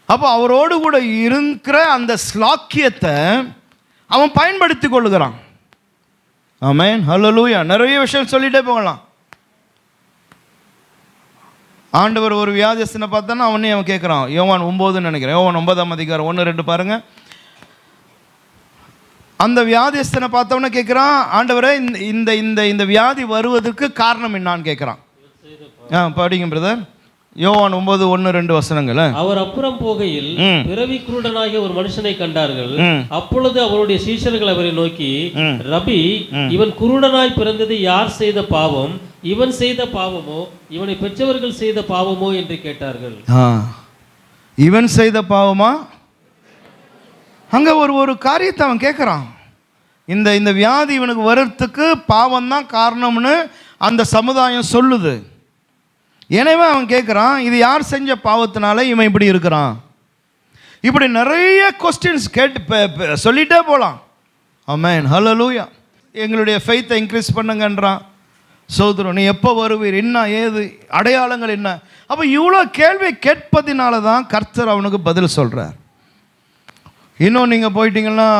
அப்போ அவரோடு கூட இருக்கிற அந்த ஸ்லாக்கியத்தை அவன் பயன்படுத்தி கொள்ளுகிறான். ஆமென், ஹல்லேலூயா. நிறைய விஷயம் சொல்லிட்டே போகலாம். ஆண்டவர் ஒரு வியாதியஸ்தனை பார்த்தானா அவனே அவன் கேட்குறான். யோவான் 9 நினைக்கிறேன், யோவான் 9 1-2 பாருங்க. அந்த வியாதியஸ்தனை பார்த்தவன கேட்குறான், ஆண்டவரே இந்த இந்த இந்த வியாதி வருவதற்கு காரணம் என்னான்னு கேட்குறான். படிங்க பிரதர். யோவான் 9:1-2 அவர் அப்புறம் போகையில் பிறவி குருடனாகிய ஒரு மனுஷனை கண்டார்கள். அப்பொழுது அவருடைய சீஷர்கள் அவரை நோக்கி, ரபி, இவன் குருடனாய் பிறந்தது யார் செய்த பாவம்? இவன் செய்த பாவமோ இவனை பெற்றவர்கள் செய்த பாவமோ என்று கேட்டார்கள். இவன் செய்த பாவமா? அங்க ஒரு காரியத்தை அவன் கேட்குறான். இந்த வியாதி இவனுக்கு வர்றதுக்கு பாவம் தான் காரணம்னு அந்த சமுதாயம் சொல்லுது. எனவே அவன் கேட்குறான், இது யார் செஞ்ச பாவத்தினால இவன் இப்படி இருக்கிறான்? இப்படி நிறைய கொஸ்டின்ஸ் கேட்டு சொல்லிட்டே போகலாம். ஆமென், ஹல்லேலூயா. எங்களுடைய ஃபெய்த்தை இன்க்ரீஸ் பண்ணுங்கன்றான். சோதரன், நீ எப்போ வருவீர், என்ன ஏது அடையாளங்கள் என்ன? அப்போ இவ்வளோ கேள்வி கேட்பதினால தான் கர்த்தர் அவனுக்கு பதில் சொல்கிறார். இன்னும் நீங்கள் போயிட்டீங்கன்னா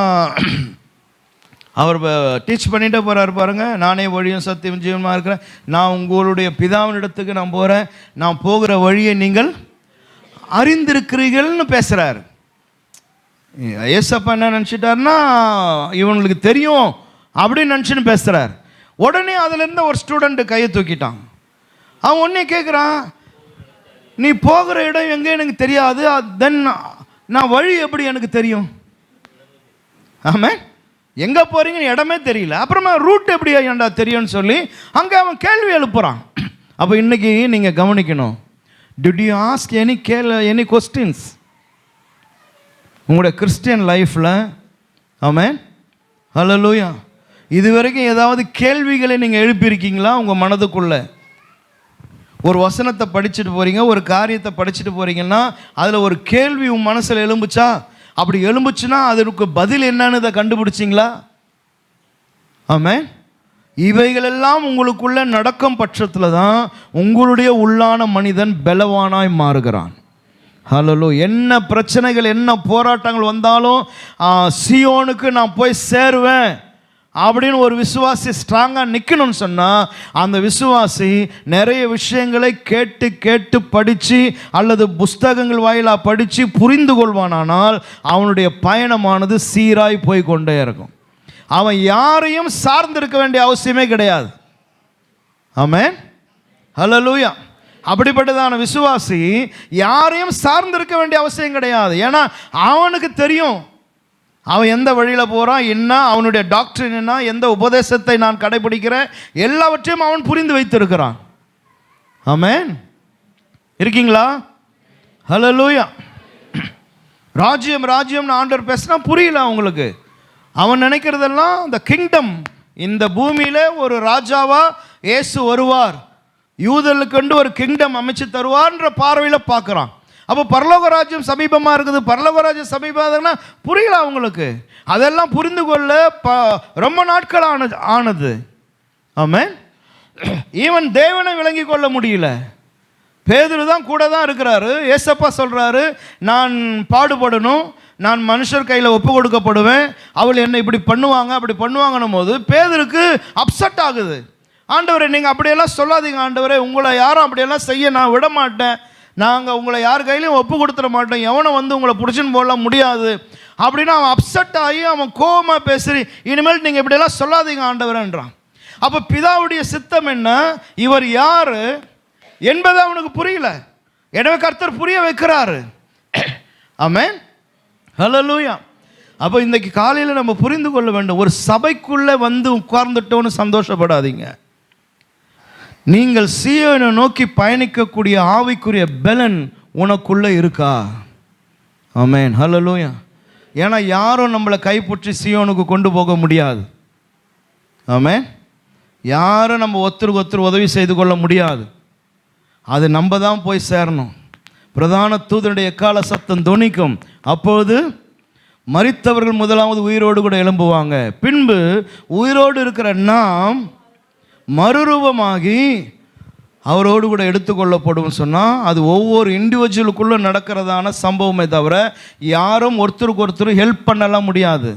அவர் டீச் பண்ணிகிட்டே போகிறார் பாருங்க. நானே வழியும் சத்தியம் ஜீவனமாக இருக்கிறேன், நான் உங்களுடைய பிதாவினிடத்துக்கு நான் போகிறேன், நான் போகிற வழியை நீங்கள் அறிந்திருக்கிறீர்கள்னு பேசுகிறார். ஏசப்பா என்ன நினச்சிட்டாருன்னா இவங்களுக்கு தெரியும் அப்படின்னு நினச்சின்னு பேசுகிறார். உடனே அதுலேருந்து ஒரு ஸ்டூடெண்ட்டு கையை தூக்கிட்டான். அவன் உடனே கேட்குறான், நீ போகிற இடம் எங்கே எனக்கு தெரியாது, தென் நான் வழி எப்படி எனக்கு தெரியும்? ஆமாம், எங்கே போகிறீங்கன்னு இடமே தெரியல, அப்புறமா ரூட் எப்படி ஏன்டா தெரியும்னு சொல்லி அங்கே அவன் கேள்வி எழுப்புறான். அப்போ இன்றைக்கி நீங்கள் கவனிக்கணும், did you ask any questions உங்களுடைய கிறிஸ்டியன் லைஃப்பில்? ஆமென், ஹல்லேலூயா. இது வரைக்கும் ஏதாவது கேள்விகளை நீங்கள் எழுப்பியிருக்கீங்களா உங்கள் மனதுக்குள்ளே? ஒரு வசனத்தை படிச்சுட்டு போகிறீங்க, ஒரு காரியத்தை படிச்சுட்டு போகிறீங்கன்னா அதில் ஒரு கேள்வி உன் மனசில் எழும்புச்சா? அப்படி எழும்புச்சுன்னா அதற்கு பதில் என்னன்னு இதை கண்டுபிடிச்சிங்களா? ஆமென். இவைகளெல்லாம் உங்களுக்குள்ளே நடக்கும் பட்சத்தில் தான் உங்களுடைய உள்ளான மனிதன் பலவானாய் மாறுகிறான். ஹல்லேலூயா. என்ன பிரச்சனைகள் என்ன போராட்டங்கள் வந்தாலும் சீயோனுக்கு நான் போய் சேருவேன் அப்படின்னு ஒரு விசுவாசி ஸ்ட்ராங்காக நிற்கணும்னு சொன்னால் அந்த விசுவாசி நிறைய விஷயங்களை கேட்டு கேட்டு படித்து அல்லது புஸ்தகங்கள் வாயிலாக படித்து புரிந்து கொள்வானானால் அவனுடைய பயணமானது சீராய் போய் கொண்டே இருக்கும். அவன் யாரையும் சார்ந்திருக்க வேண்டிய அவசியமே கிடையாது. ஆமென், ஹல்லேலூயா. அப்படிப்பட்டதான விசுவாசி யாரையும் சார்ந்திருக்க வேண்டிய அவசியம் கிடையாது. ஏன்னா அவனுக்கு தெரியும் அவன் எந்த வழியில் போகிறான், என்ன அவனுடைய டாக்டரின் என்ன, எந்த உபதேசத்தை நான் கடைபிடிக்கிறேன், எல்லாவற்றையும் அவன் புரிந்து வைத்திருக்கிறான். ஆமென், இருக்கீங்களா? ஹல்லேலூயா. ராஜ்யம் ராஜ்யம்னு ஆண்டவர் பேசினா புரியல அவங்களுக்கு. அவன் நினைக்கிறதெல்லாம் இந்த கிங்டம், இந்த பூமியில் ஒரு ராஜாவா இயேசு வருவார், யூதர்களுக்கு ஒரு கிங்டம் அமைச்சு தருவார்ன்ற பார்வையில் பார்க்குறான். அப்போ பரலோக ராஜ்யம் சமீபமாக இருக்குது, பரலோக ராஜ்யம் சமீபம்னா புரியல அவங்களுக்கு. அதெல்லாம் புரிந்து கொள்ள ரொம்ப நாட்கள் ஆனது. ஆமென். ஈவன் தேவனை விளங்கி கொள்ள முடியல. பேதுரு தான் கூட தான் இருக்கிறாரு. ஏசப்பா சொல்கிறாரு, நான் பாடுபடணும், நான் மனுஷர் கையில் ஒப்பு கொடுக்கப்படுவேன், அவள் என்னை இப்படி பண்ணுவாங்க அப்படி பண்ணுவாங்கன்னும் போது பேதுருக்கு அப்செட் ஆகுது. ஆண்டவரே நீங்கள் அப்படியெல்லாம் சொல்லாதீங்க ஆண்டவரே, உங்களை யாரும் அப்படியெல்லாம் செய்ய நான் விட மாட்டேன், நாங்கள் உங்களை யார் கையிலையும் ஒப்பு கொடுத்துட மாட்டோம், எவனை வந்து உங்களை பிடிச்சின்னு போடலாம் முடியாது அப்படின்னு அவன் அப்செட் ஆகி அவன் கோபமாக பேசுறி, இனிமேல் நீங்கள் இப்படியெல்லாம் சொல்லாதீங்க ஆண்டவரேன்றான். அப்போ பிதாவுடைய சித்தம் என்ன, இவர் யார் என்பது அவனுக்கு புரியல. எனவே கர்த்தர் புரிய வைக்கிறாரு. ஆமென், ஹல்லேலூயா. அப்போ இன்றைக்கு காலையில் நம்ம புரிந்து கொள்ள வேண்டும், ஒரு சபைக்குள்ளே வந்து உட்கார்ந்துட்டோன்னு சந்தோஷப்படாதீங்க. நீங்கள் சீயோனை நோக்கி பயணிக்கக்கூடிய ஆவிக்குரிய பலன் உனக்குள்ளே இருக்கா? ஆமென், ஹல்லேலூயா. ஏன்னா யாரும் நம்மளை கைப்பற்றி சீயோனுக்கு கொண்டு போக முடியாது. ஆமென். யாரும் நம்ம ஒருத்தருக்கு உதவி செய்து கொள்ள முடியாது. அது நம்ம தான் போய் சேரணும். பிரதான தூதனுடைய எக்கால சத்தம் தொனிக்கும், அப்போது மரித்தவர்கள் முதலாவது உயிரோடு கூட எழும்புவாங்க, பின்பு உயிரோடு இருக்கிற நாம் மறுரூபமாகி அவரோடு கூட எடுத்துக்கொள்ளப்படும் சொன்னால் அது ஒவ்வொரு இண்டிவிஜுவலுக்குள்ளே நடக்கிறதான சம்பவமே தவிர யாரும் ஒருத்தருக்கு ஹெல்ப் பண்ணலாம் முடியாது.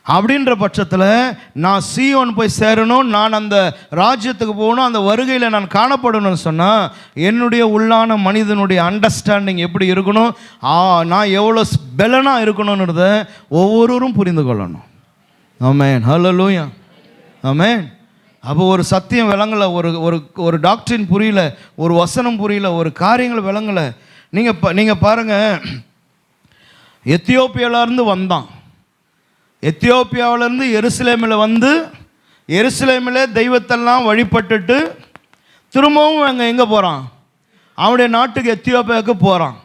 அப்படின்ற பட்சத்தில் நான் சீயோன் போய் சேரணும், நான் அந்த ராஜ்யத்துக்கு போகணும், அந்த வருகையில் நான் காணப்படணும்னு சொன்னால் என்னுடைய உள்ளான மனிதனுடைய அண்டர்ஸ்டாண்டிங் எப்படி இருக்கணும், நான் எவ்வளோ பலனாக இருக்கணும்ன்றத ஒவ்வொருவரும் புரிந்து கொள்ளணும். ஆமென், ஹல்லேலூயா. ஆமென். அப்போ ஒரு சத்தியம் விளங்கலை, ஒரு டாக்டரின் புரியல, ஒரு வசனம் புரியல, ஒரு காரியங்கள் விளங்கலை. நீங்கள் பாருங்கள், எத்தியோப்பியாவிலேருந்து வந்தான், எத்தியோப்பியாவிலேருந்து எருசலேமில் வந்து எருசலேமில் தெய்வத்தெல்லாம் வழிபட்டுட்டு திரும்பவும் அங்கே எங்கே போகிறான், அவனுடைய நாட்டுக்கு எத்தியோப்பியாவுக்கு போகிறான்.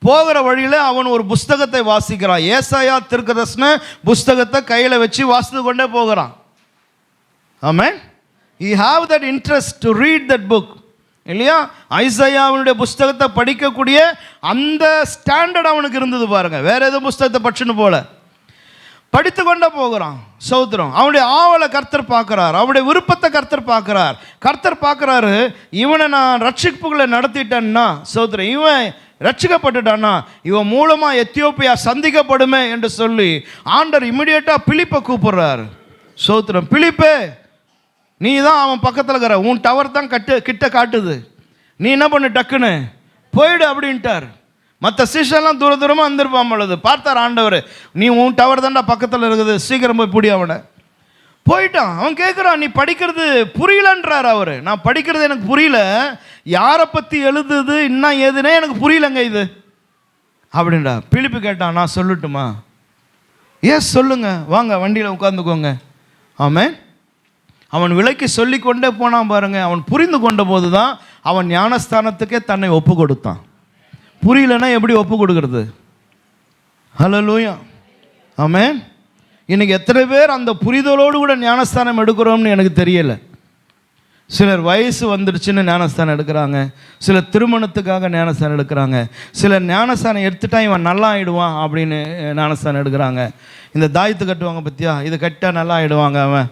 போகிற வழியில் அவன் ஒரு புஸ்தகத்தை வாசிக்கிறான். ஏசாயா தீர்க்கதரிசன புஸ்தகத்தை கையில் வச்சு வாசித்து கொண்டே போகிறான். ஆமென். He have that interest to read that book, இல்லையா? ஐசாயாவுடைய புஸ்தகத்தை படிக்கக்கூடிய அந்த ஸ்டாண்டர்ட் அவனுக்கு இருந்தது பாருங்க. வேற ஏதோ புஸ்தகத்தை படிச்சுன்னு போல படித்து கொண்டே போகிறான். சௌத்திரம். அவனுடைய ஆவலை கர்த்தர் பார்க்கிறார், அவனுடைய விருப்பத்தை கர்த்தர் பார்க்கிறார். கர்த்தர் பார்க்கிறாரு, இவனை நான் ரட்சிப்புகளை நடத்திட்டேன்னா, சௌத்திரம், இவன் ரட்சிக்கப்பட்டுட்டான்னா இவன் மூலமாக எத்தியோப்பியா சந்திக்கப்படுமே என்று சொல்லி ஆண்டவர் இமிடியேட்டாக பிலிப்பை கூப்பிடுறாரு. சௌத்திரம். பிலிப்பே, நீ தான் அவன் பக்கத்தில் இருக்கிற, உன் டவர் தான் கிட்ட காட்டுது, நீ என்ன பண்ணு, டக்குன்னு போயிடு அப்படின்ட்டார். மற்ற சீஷெல்லாம் தூரமாக வந்திருப்பான் பொழுது பார்த்தார் ஆண்டவர், நீ உன் டவர் தான்டா பக்கத்தில் இருக்குது, சீக்கிரம் போய் பிடி அவனை. போயிட்டான். அவன் கேட்குறான், நீ படிக்கிறது புரியலன்றார் அவர். நான் படிக்கிறது எனக்கு புரியல, யாரை பற்றி எழுதுது இன்னும் ஏதுனே எனக்கு புரியலங்க இது அப்படின்டா. பிலிப்பு கேட்டான், நான் சொல்லட்டுமா? ஏன் சொல்லுங்க, வாங்க வண்டியில் உட்காந்துக்கோங்க. ஆமென். அவன் விலைக்கு சொல்லி கொண்டே போனான் பாருங்க. அவன் புரிந்து கொண்ட போது தான் அவன் ஞானஸ்தானத்துக்கே தன்னை ஒப்பு கொடுத்தான். புரியலன்னா எப்படி ஒப்பு கொடுக்கறது? ஹல்லேலூயா. ஆமென். இன்னைக்கு எத்தனை பேர் அந்த புரிதலோடு கூட ஞானஸ்தானம் எடுக்கிறோம்னு எனக்கு தெரியல. சிலர் வயசு வந்துடுச்சுன்னு ஞானஸ்தானம் எடுக்கிறாங்க, சிலர் திருமணத்துக்காக ஞானஸ்தானம் எடுக்கிறாங்க, சிலர் ஞானஸ்தானம் எடுத்துட்டா இவன் நல்லா ஆகிடுவான் அப்படின்னு ஞானஸ்தானம் எடுக்கிறாங்க. இந்த தாயத்து கட்டுவாங்க பற்றியா, இது கட்டால் நல்லா ஆகிடுவாங்க, அவன்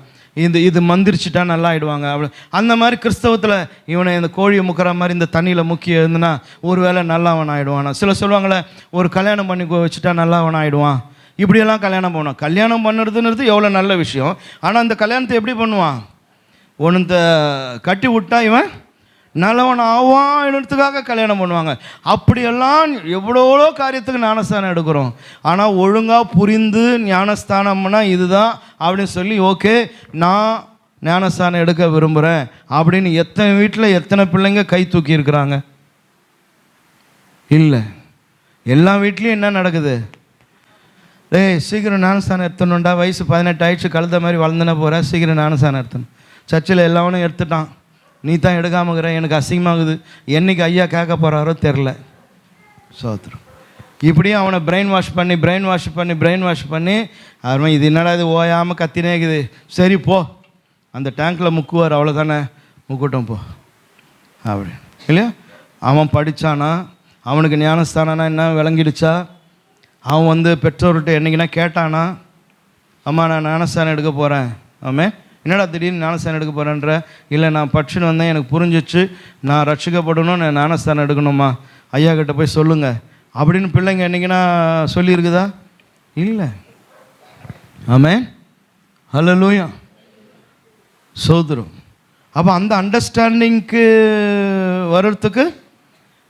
இது மந்திரிச்சிட்டா நல்லா ஆகிடுவாங்க அப்படி. அந்த மாதிரி கிறிஸ்தவத்தில் இவனை இந்த கோழியை முக்கிற மாதிரி இந்த தண்ணியில் முக்கி இருந்துன்னா ஒரு வேளை நல்லா அவன் ஆகிடுவானா. சில சொல்லுவாங்களே, ஒரு கல்யாணம் பண்ணி வச்சுட்டா நல்லா அவன் ஆகிடுவான், இப்படியெல்லாம் கல்யாணம் பண்ணுவான். கல்யாணம் பண்ணுறதுன்றது எவ்வளோ நல்ல விஷயம். ஆனால் அந்த கல்யாணத்தை எப்படி பண்ணுவான்? ஒன்று கட்டி விட்டா இவன் நல்லவன் ஆவான்றதுக்காக கல்யாணம் பண்ணுவாங்க. அப்படியெல்லாம் எவ்வளோ காரியத்துக்கு ஞானஸ்தானம் எடுக்கிறோம். ஆனால் ஒழுங்காக புரிந்து ஞானஸ்தானம்னா இதுதான் அப்படின்னு சொல்லி ஓகே நான் ஞானஸ்தானம் எடுக்க விரும்புகிறேன் அப்படின்னு எத்தனை வீட்டில் எத்தனை பிள்ளைங்க கை தூக்கி இருக்கிறாங்க? இல்லை. எல்லா வீட்லேயும் என்ன நடக்குது? டேய் சீக்கிரம் ஞானஸ்தானம் எடுத்துணுண்டா, வயசு 18 ஆயிடுச்சு, கழுத மாதிரி வளர்ந்துன போகிற, சீக்கிரம் ஞானஸ்தானம் எடுத்துணும். சர்ச்சில் எல்லாவனும் எடுத்துட்டான், நீ தான் எடுக்காமக்கிற, எனக்கு அசிங்கமாகுது, என்னைக்கு ஐயா கேட்க போகிறாரோ தெரில. சோத்திரம். இப்படியும் அவனை பிரெயின் வாஷ் பண்ணி அவன் இது என்னடா இது ஓயாமல் கத்தினே இருக்குது, சரி போ அந்த டேங்க்கில் முக்குவார், அவ்வளோதானே, முக்கூட்டம் போ அப்படி இல்லையா? அவன் படித்தானா? அவனுக்கு ஞானஸ்தானம்னா என்ன விளங்கிடுச்சா? அவன் பெற்றோர்கிட்ட என்றைக்குன்னா கேட்டானா, அம்மா நான் ஞானஸ்தானம் எடுக்க போகிறேன், ஆமே என்னடா திடீர்னு ஞானஸ்தானம் எடுக்க போகிறேன்ற? இல்லை நான் படிச்சுன்னு வந்தேன், எனக்கு புரிஞ்சிச்சு, நான் ரட்சிக்கப்படணும், நான் ஞானஸ்தானம் எடுக்கணுமா, ஐயா கிட்ட போய் சொல்லுங்கள் அப்படின்னு பிள்ளைங்க என்றைக்குன்னா சொல்லியிருக்குதா? இல்லை. ஆமே, ஹல்லேலூயா, சோதரம். அப்போ அந்த அண்டர்ஸ்டாண்டிங்க்கு வர்றதுக்கு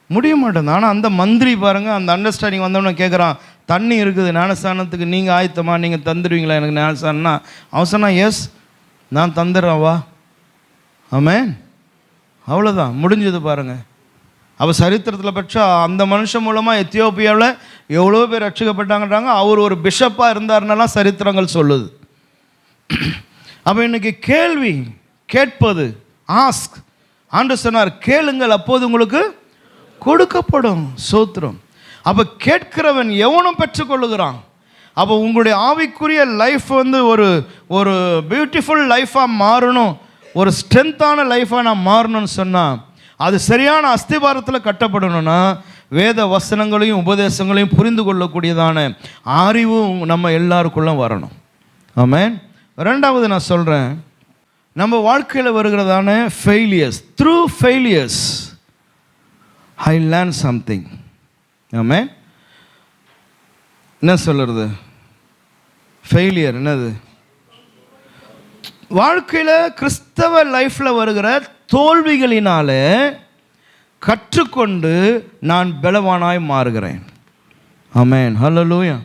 முடிய மாட்டேங்குது. ஆனால் அந்த மந்திரி பாருங்கள், அந்த அண்டர்ஸ்டாண்டிங் வந்தவொடனே கேட்குறான், தண்ணி இருக்குது ஞானஸ்தானத்துக்கு, நீங்கள் ஆயத்தமா, நீங்கள் தந்துடுவீங்களா எனக்கு ஞானஸ்தானம்னா? அவசரம்னா எஸ் நான் தந்துடுறேன் வா, ஆமே, அவ்வளோதான் முடிஞ்சது பாருங்கள். அவள் சரித்திரத்தில் பட்சா அந்த மனுஷன் மூலமாக எத்தியோப்பியாவில் எவ்வளோ பேர் ரட்சிக்கப்பட்டாங்கன்றாங்க. அவர் ஒரு பிஷப்பாக இருந்தாருன்னெல்லாம் சரித்திரங்கள் சொல்லுது. அப்போ இன்றைக்கி கேள்வி கேட்பது, ஆஸ்க், ஆண்டு சொன்னார் கேளுங்கள் அப்போது உங்களுக்கு கொடுக்கப்படும். சோத்திரம். அப்போ கேட்கிறவன் எவனும் பெற்றுக்கொள்ளுகிறான். அப்போ உங்களுடைய ஆவிக்குரிய லைஃப் ஒரு ஒரு பியூட்டிஃபுல் லைஃபாக மாறணும், ஒரு ஸ்ட்ரென்த்தான லைஃபாக நான் மாறணும்னு சொன்னால் அது சரியான அஸ்திபாரத்தில் கட்டப்படணும்னா வேத வசனங்களையும் உபதேசங்களையும் புரிந்து கொள்ளக்கூடியதான அறிவு நம்ம எல்லாருக்குள்ளே வரணும். ஆமென். ரெண்டாவது நான் சொல்கிறேன், நம்ம வாழ்க்கையில் வருகிறதான failures, through failures I learn something. ஆமென். என்ன சொல்கிறது? ஃபெயிலியர் என்னது? வாழ்க்கையில் கிறிஸ்தவ லைஃப்பில் வருகிற தோல்விகளினால கற்றுக்கொண்டு நான் பலவானாய் மாறுகிறேன். ஆமென், ஹல்லேலூயா.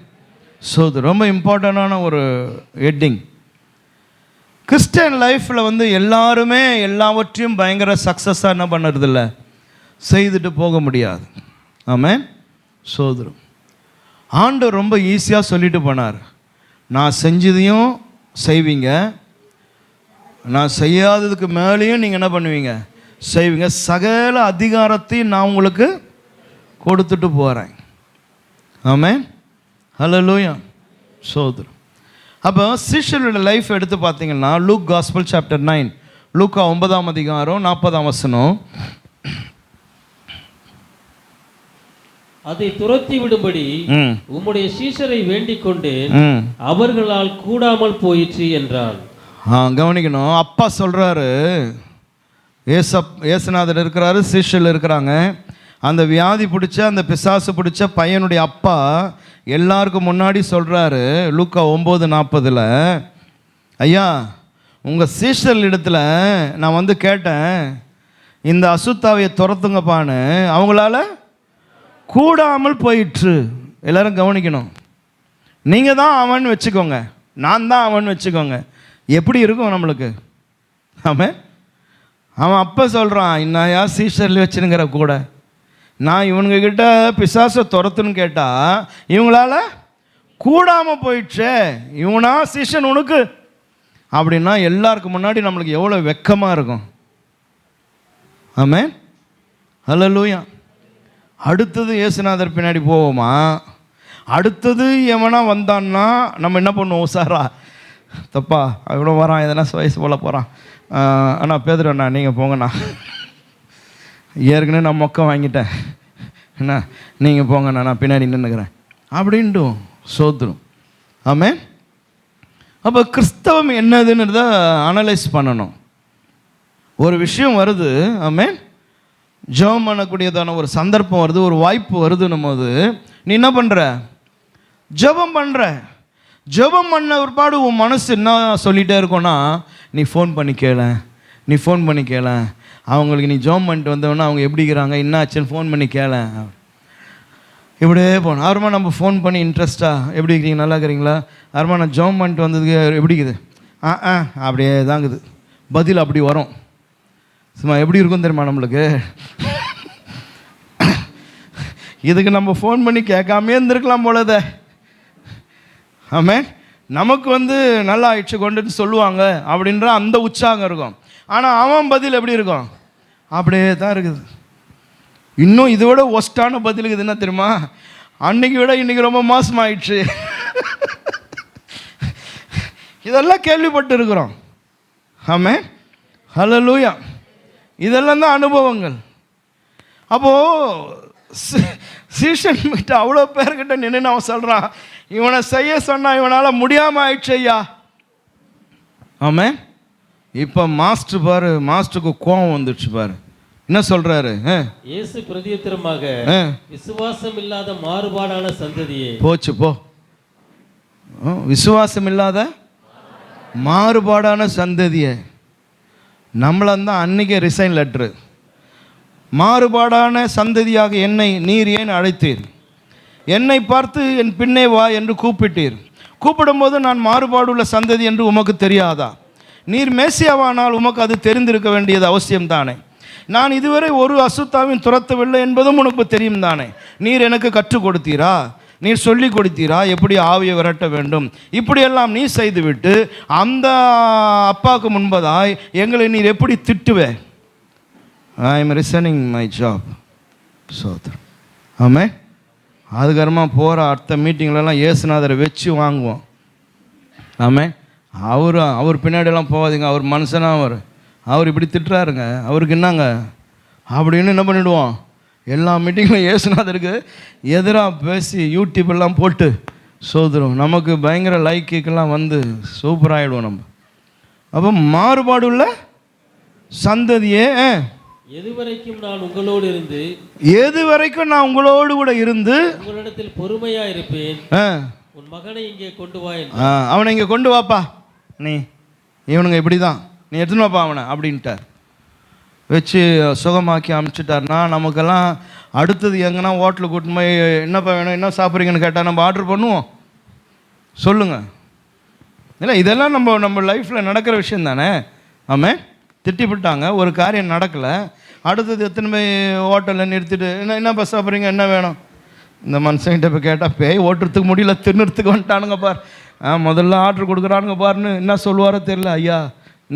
ஸோ இது ரொம்ப இம்பார்ட்டண்டான ஒரு ஹெட்டிங். கிறிஸ்டியன் லைஃப்பில் எல்லாருமே எல்லாவற்றையும் பயங்கர சக்ஸஸாக என்ன பண்ணுறதில்ல, செய்துட்டு போக முடியாது. ஆமென், சோதரம். ஆண்டவர் ரொம்ப ஈஸியாக சொல்லிட்டு போனார், நான் செஞ்சதையும் செய்வீங்க, நான் செய்யாததுக்கு மேலேயும் நீங்கள் என்ன பண்ணுவீங்க, செய்வீங்க, சகல அதிகாரத்தையும் நான் உங்களுக்கு கொடுத்துட்டு போகிறேன். ஆமென், ஹல்லேலூயா, சோதரம். அப்போ சீஷரோட லைஃப் எடுத்து பார்த்தீங்கன்னா லூக் காஸ்பல் சாப்டர் 9, லூக்கா 9ஆம் அதிகாரம் 40ஆம் வசனம். அதை துரத்தி விடும்படி உம்முடைய சீஷரை வேண்டிக் கொண்டு அவர்களால் கூடாமல் போயிற்று என்றான். கவனிக்கணும், அப்பா சொல்கிறாரு, ஏசுநாதர் இருக்கிறாரு, சீஷர்கள் இருக்கிறாங்க. அந்த வியாதி பிடிச்ச அந்த பிசாசு பிடிச்ச பையனுடைய அப்பா எல்லாருக்கும் முன்னாடி சொல்கிறாரு லூக்கா 9:40, ஐயா உங்கள் சீஷர்கள் இடத்துல நான் கேட்டேன், இந்த அசுத்தாவையை துரத்துங்கப்பான்னு, அவங்களால கூடாமல் போயிற்று. எல்லாரும் கவனிக்கணும், நீங்கள் தான் அவன் வச்சுக்கோங்க, நான் தான் அவன் வச்சுக்கோங்க, எப்படி இருக்கும் நம்மளுக்கு? அவன் அப்போ சொல்கிறான், இன்னையா சீஷரில் வச்சுருங்கிற கூட, நான் இவனுங்கக்கிட்ட பிசாசை துரத்துன்னு கேட்டால் இவங்களால கூடாமல் போயிடுச்சே, இவனா சீஷன் உனக்கு அப்படின்னா எல்லாருக்கும் முன்னாடி நம்மளுக்கு எவ்வளோ வெக்கமாக இருக்கும். ஆமென், ஹல்லேலூயா. அடுத்தது இயேசுநாதர் பின்னாடி போவோமா? அடுத்தது எவனா வந்தான்னா நம்ம என்ன பண்ணுவோம்? உசாரா, தப்பா இவ்வளோ வரான், எதனா வயசு போல் போகிறான், அண்ணா பேதுருண்ணா நீங்கள் போங்கண்ணா, ஏற்கனவே நான் மொக்க வாங்கிட்டேன், என்ன நீங்கள் போங்கண்ணா, நான் பின்னாடி நின்றுக்கிறேன் அப்படின்ட்டு சோத்துரும். ஆமென். அப்போ கிறிஸ்தவம் என்னதுன்னு அனலைஸ் பண்ணணும். ஒரு விஷயம் வருது, ஆமென், ஜெபம் பண்ணக்கூடியதான ஒரு சந்தர்ப்பம் வருது, ஒரு வாய்ப்பு வருதுன்னும் போது நீ என்ன பண்ணுற? ஜெபம் பண்ணுற. ஜெபம் பண்ண ஒருபாடு உன் மனசு என்ன சொல்லிகிட்டே இருக்கோன்னா, நீ ஃபோன் பண்ணி கேளேன், நீ ஃபோன் பண்ணி கேளேன், அவங்களுக்கு நீ ஜெபம் பண்ணிட்டு வந்தவொன்னா அவங்க எப்படி இருக்கிறாங்க, என்ன ஆச்சுன்னு ஃபோன் பண்ணி கேளேன். இப்படியே போகணும். அருமா நம்ம ஃபோன் பண்ணி இன்ட்ரெஸ்ட்டாக எப்படி இருக்கிறீங்க, நல்லா இருக்கிறீங்களா, அருமா நான் ஜெபம் பண்ணிட்டு வந்ததுக்கு எப்படி இருக்குது, அப்படியே தாங்குது பதில் அப்படி வரும். சும்மா எப்படி இருக்கும் தெரியுமா நம்மளுக்கு? இதுக்கு நம்ம ஃபோன் பண்ணி கேட்காமே இருந்திருக்கலாம் போலதே. ஆமாம், நமக்கு நல்லா ஆயிடுச்சு கொண்டுட்டு சொல்லுவாங்க அப்படின்ற அந்த உற்சாகம் இருக்கும். ஆனால் அவன் பதில் எப்படி இருக்கும்? அப்படியே தான் இருக்குது. இன்னும் இதை விட ஒஸ்டான பதில் இருக்குது என்ன தெரியுமா? அன்னைக்கு விட இன்னைக்கு ரொம்ப மோசமாயிடுச்சு. இதெல்லாம் கேள்விப்பட்டு இருக்கிறோம். ஆமாம், ஹல்லேலூயா. இதெல்லாம் தான் அனுபவங்கள். அப்போது சீஷன் கிட்ட அவ்வளோ பேர்கிட்ட நின்று அவன் சொல்கிறான், இவனை செய்ய சொன்னா இவனால் முடியாமல் ஆயிடுச்சு ஐயா. ஆமாம், இப்போ மாஸ்டர் பாரு, மாஸ்டருக்கு கோபம் வந்துடுச்சு பாரு. என்ன சொல்றாரு? இயேசு பிரதியுத்தரமாக, விசுவாசம் இல்லாத மாறுபாடான சந்ததியே. போச்சு போ. விசுவாசம் இல்லாத மாறுபாடான சந்ததியே. நம்மளந்தான் அன்னைக்கே ரிசைன் லெட்ரு. மாறுபாடான சந்ததியாக என்னை நீர் ஏன் அழைத்தீர்? என்னை பார்த்து என் பின்னே வா என்று கூப்பிட்டீர். கூப்பிடும்போது நான் மாறுபாடுள்ள சந்ததி என்று உமக்கு தெரியாதா? நீர் மேசியாவானால் உமக்கு அது தெரிந்திருக்க வேண்டியது அவசியம்தானே. நான் இதுவரை ஒரு அசுத்தாவையும் துரத்தவில்லை என்பதும் உனக்கு தெரியும் தானே. நீர் எனக்கு கற்றுக் கொடுத்தீரா? நீர் சொல்லி கொடுத்தீரா எப்படி ஆவியை விரட்ட வேண்டும்? இப்படியெல்லாம் நீ செய்துவிட்டு அந்த அப்பாவுக்கு முன்பதாய் எங்களை நீர் எப்படி திட்டுவே? I am resigning my job. சோத்ரம். ஆமே. அதுக்கப்புறமா போகிற அடுத்த மீட்டிங்லலாம் இயேசுநாதரை வச்சு வாங்குவோம். ஆமே. அவர் பின்னாடியெல்லாம் போகாதீங்க, அவர் மனுஷனாக அவர் இப்படி திட்டுறாருங்க, அவருக்கு என்னங்க அப்படின்னு என்ன பண்ணிவிடுவோம்? எல்லா மீட்டிங்லையும் இயேசுநாதருக்கு எதிராக பேசி யூடியூப்லாம் போட்டு சோதரும். நமக்கு பயங்கர லைக்குக்கெல்லாம் சூப்பராகிடுவோம் நம்ம. அப்போ மாறுபாடு உள்ள சந்ததியே, எதுவரைக்கும் நான் உங்களோடு இருந்து, எதுவரைக்கும் நான் உங்களோடு கூட இருந்து உங்களிடத்தில் பொறுமையா இருப்பேன். உன் மகனை இங்கே கொண்டு வா. அவனை இங்கே கொண்டு வாப்பா, நீ இவனுங்க இப்படி தான், நீ எடுத்துன்னு வாப்பா அவனை அப்படின்ட்டார். வச்சு சுகமாக்கி அனுப்பிச்சிட்டார்னா நமக்கெல்லாம் அடுத்தது எங்கன்னா ஹோட்டலுக்கு கூட்டின்னு போய் என்னப்பா வேணும், என்ன சாப்பிட்றீங்கன்னு கேட்டால் நம்ம ஆர்டர் பண்ணுவோம்? சொல்லுங்கள். இல்லை, இதெல்லாம் நம்ம லைஃப்பில் நடக்கிற விஷயம் தானே. ஆமாம், திட்டிவிட்டாங்க, ஒரு காரியம் நடக்கலை, அடுத்தது எத்தனை போய் ஹோட்டலில் நிறுத்திட்டு என்னப்பா சாப்பிட்றீங்க, என்ன வேணும்? இந்த மனுஷங்கிட்ட போய் கேட்டால் பேய் ஓட்டுறதுக்கு முடியல, தின்னுறதுக்கு வந்துட்டானுங்க பார், முதல்ல ஆர்டர் கொடுக்குறானுங்க பாருன்னு என்ன சொல்லுவாரோ தெரியல. ஐயா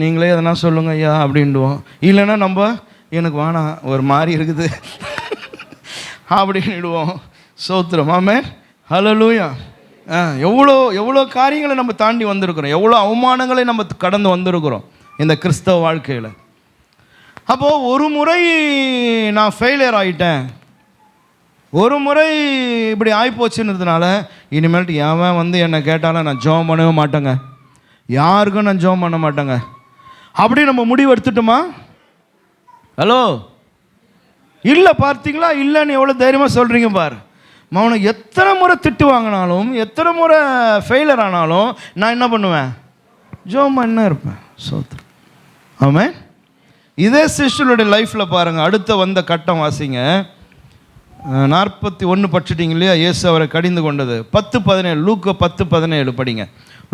நீங்களே எதனா சொல்லுங்க ஐயா அப்படின்டுவோம். இல்லைன்னா நம்ம எனக்கு வேணாம் ஒரு மாதிரி இருக்குது அப்படின்னுடுவோம். சோத்திரம். ஆமென், ஹல்லேலூயா. எவ்வளோ காரியங்களை நம்ம தாண்டி வந்திருக்கிறோம், எவ்வளோ அவமானங்களை நம்ம கடந்து வந்திருக்கிறோம் இந்த கிறிஸ்தவ வாழ்க்கையில். அப்போது ஒரு முறை நான் ஃபெயிலியர் ஆகிட்டேன், ஒரு முறை இப்படி ஆகிப்போச்சுன்றதுனால இனிமேல்ட்டு எவன் என்னை கேட்டாலும் நான் ஜெபம் பண்ணவே மாட்டேங்க, யாருக்கும் நான் ஜெபம் பண்ண மாட்டேங்க அப்படி நம்ம முடிவு எடுத்துட்டோமா? ஹலோ, இல்லை பார்த்தீங்களா? இல்லைன்னு எவ்வளோ தைரியமாக சொல்கிறீங்க பார். அவனை எத்தனை முறை திட்டு வாங்கினாலும், எத்தனை முறை ஃபெயிலியர் ஆனாலும் நான் என்ன பண்ணுவேன்? ஜெபம் பண்ண இருப்பேன். சோத்திரம். ஆமென். இதே சிஸ்டருடைய லைஃப்பில் பாருங்கள், அடுத்த வந்த கட்டம் வாசிங்க. 41 படிச்சிட்டிங்க இல்லையா? இயேசு அவரை கடிந்து கொண்டது. 10:17, லூக்கா 10:17 படிங்க.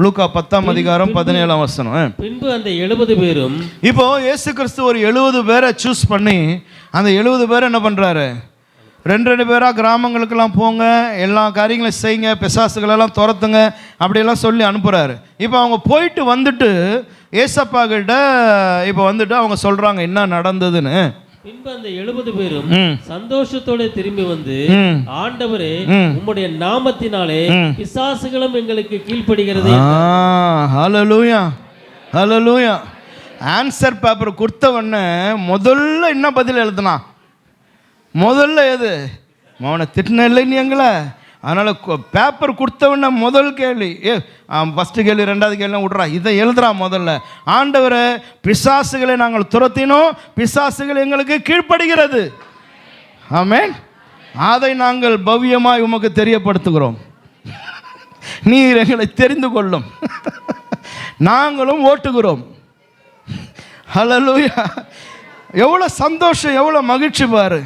லூக்கா 10ஆம் அதிகாரம் 17ஆம் வசனம். பின்பு அந்த 70 பேரும், இப்போ இயேசு கிறிஸ்து ஒரு 70 பேரை சூஸ் பண்ணி அந்த 70 பேரை என்ன பண்ணுறாரு? 2 பேராக கிராமங்களுக்கெல்லாம் போங்க, எல்லா காரியங்களையும் செய்யுங்க, பிசாசுகளெல்லாம் துரத்துங்க அப்படியெல்லாம் சொல்லி அனுப்புகிறாரு. இப்போ அவங்க போயிட்டு வந்துட்டு ஏசப்பா கிட்ட இப்போ அவங்க சொல்கிறாங்க என்ன நடந்ததுன்னு. பின்பு அந்த 70 பேரும் சந்தோஷத்தோட திரும்பி வந்து, ஆண்டவரே உம்முடைய நாமத்தினாலே பிசாசுகளும் எங்களுக்கு கீழ்ப்படுகிறது. ஹல்லேலூயா, ஹல்லேலூயா. ஆன்சர் பேப்பர் கொடுத்தவொடனே முதல்ல என்ன பதில் எழுதுனா? முதல்ல எது? அவனை திட்டின இல்லை நீ எங்களை. அதனால் பேப்பர் கொடுத்தவொடனே முதல் கேள்வி, ஃபஸ்ட்டு கேள்வி 2வது கேள்வி விட்றா, இதை எழுதுறா முதல்ல. ஆண்டவரை பிசாசுகளை நாங்கள் துரத்தினோம், பிசாசுகள் எங்களுக்கு கீழ்ப்படுகிறது. ஆமென். அதை நாங்கள் பவ்யமாய் உமக்கு தெரியப்படுத்துகிறோம். நீர் எங்களை தெரிந்து கொள்ளும், நாங்களும் ஓட்டுகிறோம். ஹல்லேலூயா! எவ்வளோ சந்தோஷம், எவ்வளோ மகிழ்ச்சி பாரு.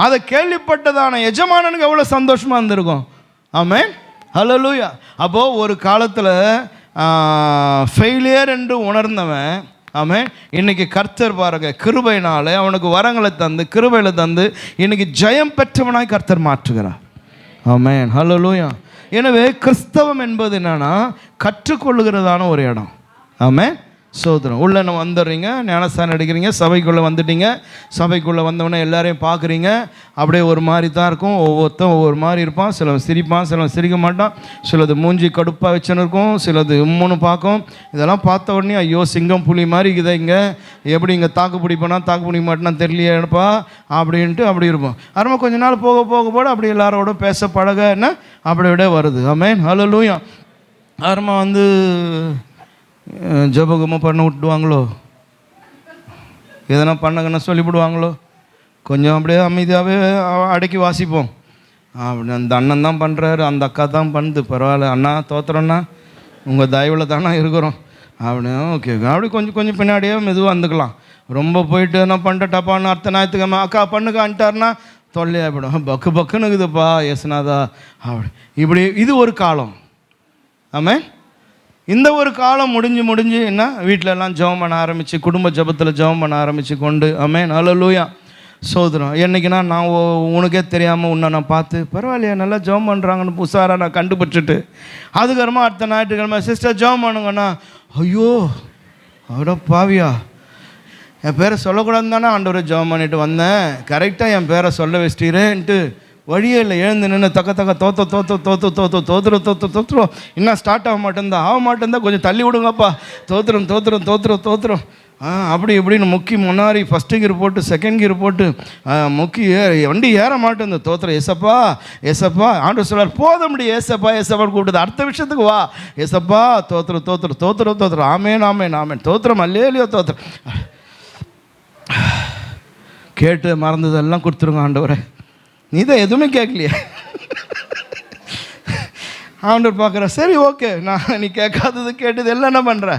அதை கேள்விப்பட்டதான எஜமானனுக்கு எவ்வளோ சந்தோஷமாக இருந்திருக்கும். ஆமென், ஹல்லேலூயா. அப்போது ஒரு காலத்தில் ஃபெயிலியர் என்று உணர்ந்தவன், ஆமென், இன்னைக்கு கர்த்தர் பாருங்க கிருபையினாலே அவனுக்கு வரங்களை தந்து, கிருபையில் தந்து இன்னைக்கு ஜெயம் பெற்றவனாய் கர்த்தர் மாற்றுகிறார். ஆமென், ஹல்லேலூயா. எனவே கிறிஸ்தவம் என்பது என்னன்னா கற்றுக்கொள்ளுகிறதான ஒரு இடம். ஆமென், சோதரம். உள்ளே நம்ம வந்துடுறீங்க, ஞானஸ்தானம் எடுக்கிறீங்க, சபைக்குள்ளே வந்துட்டீங்க. சபைக்குள்ளே வந்தவொடனே எல்லாரையும் பார்க்குறீங்க. அப்படியே ஒரு மாதிரி தான் இருக்கும். ஒவ்வொருத்தன் ஒவ்வொரு மாதிரி இருப்பான். சிலவன் சிரிப்பான், சிலவன் சிரிக்க மாட்டான். சிலது மூஞ்சி கடுப்பாக வச்சுன்னு இருக்கும், சிலது உம்முன்னு பார்க்கும். இதெல்லாம் பார்த்த உடனே ஐயோ சிங்கம் புலி மாதிரி இதை இங்கே எப்படி இங்கே தாக்கு பிடிப்பேனா தாக்கு பிடிக்க மாட்டேன்னா தெரியலையேப்பா அப்படின்ட்டு அப்படி இருப்போம். அப்புறமா கொஞ்ச நாள் போக போக போட அப்படி எல்லாரோட பேச பழக என்ன அப்படி விட வருது. ஆமென், ஹல்லேலூயா. அப்புறமா வந்து ஜபகமாக பண்ண விட்டுடுவாங்களோ, எதனா பண்ணங்கன்னு சொல்லிவிடுவாங்களோ, கொஞ்சம் அப்படியே அமைதியாகவே அடக்கி வாசிப்போம். அப்படி அந்த அண்ணன் தான் பண்ணுறாரு, அந்த அக்கா தான் பண்ணுது, பரவாயில்ல அண்ணா தோத்துறோண்ணா, உங்கள் தயவில் தானே இருக்கிறோம் அப்படின்னு. ஓகே, அப்படி கொஞ்சம் கொஞ்சம் பின்னாடியே மெதுவாக வந்துக்கலாம். ரொம்ப போயிட்டு என்ன பண்ணிட்டு டப்பான்னு அடுத்த ஞாயிற்றுக்கிழமை அக்கா பண்ணுக்கான்ட்டாருன்னா தொல்லையாகிடும். பக்கு பக்குன்னு இருக்குதுப்பா எஸ்னாதா அப்படி இப்படி. இது ஒரு காலம். ஆமென். இந்த ஒரு காலம் முடிஞ்சு என்ன வீட்டிலலாம் ஜெபம் பண்ண ஆரம்பித்து, குடும்ப ஜெபத்தில் ஜெபம் பண்ண ஆரம்பித்து கொண்டு, ஆமென், ஹல்லேலூயா, சோதரம். என்றைக்குன்னா நான் உனக்கே தெரியாமல் உன்னை நான் பார்த்து பரவாயில்லையா நல்லா ஜெபம் பண்ணுறாங்கன்னு புதுசாராக நான் கண்டுபிடிச்சிட்டு, அதுக்கப்புறமா அடுத்த ஞாயிற்றுக்கிழமை சிஸ்டர் ஜெபம் பண்ணுங்கண்ணா, ஐயோ அவ்வளோ பாவியா, என் பேரை சொல்லக்கூடாதுன்னு தானே ஆண்டவரை ஜெபம் பண்ணிட்டு வந்தேன், கரெக்டாக என் பேரை சொல்ல வச்சிட்டீரேன்ட்டு வழியே இல்லை. எழுந்து நின்று தக்க தக்க தோத்துறோம். இன்னும் ஸ்டார்ட் ஆக மாட்டேன்தான் கொஞ்சம் தள்ளி விடுங்கப்பா, தோத்துறோம் அப்படி இப்படின்னு முக்கி முன்னாடி ஃபஸ்ட்டு கீர் போட்டு செகண்ட் கீர் போட்டு முக்கி வண்டி ஏற மாட்டேன். தோத்துறோம் ஏசப்பா ஆண்டவர் சொல்றார், போத முடியும் ஏசப்பான்னு கூப்பிட்டது அடுத்த விஷயத்துக்கு வா. ஏசப்பா தோத்துறோம் ஆமேன் தோத்துறோம் அல்லேலியோ தோத்துறோம். கேட்டு மறந்ததெல்லாம் கொடுத்துருங்க ஆண்டவரை, நீ தான் எதுவுமே கேட்கலையே. ஆண்டவர் பார்க்குற, சரி ஓகே, நான் நீ கேட்காதது கேட்டது எல்லாம் என்ன பண்ணுற.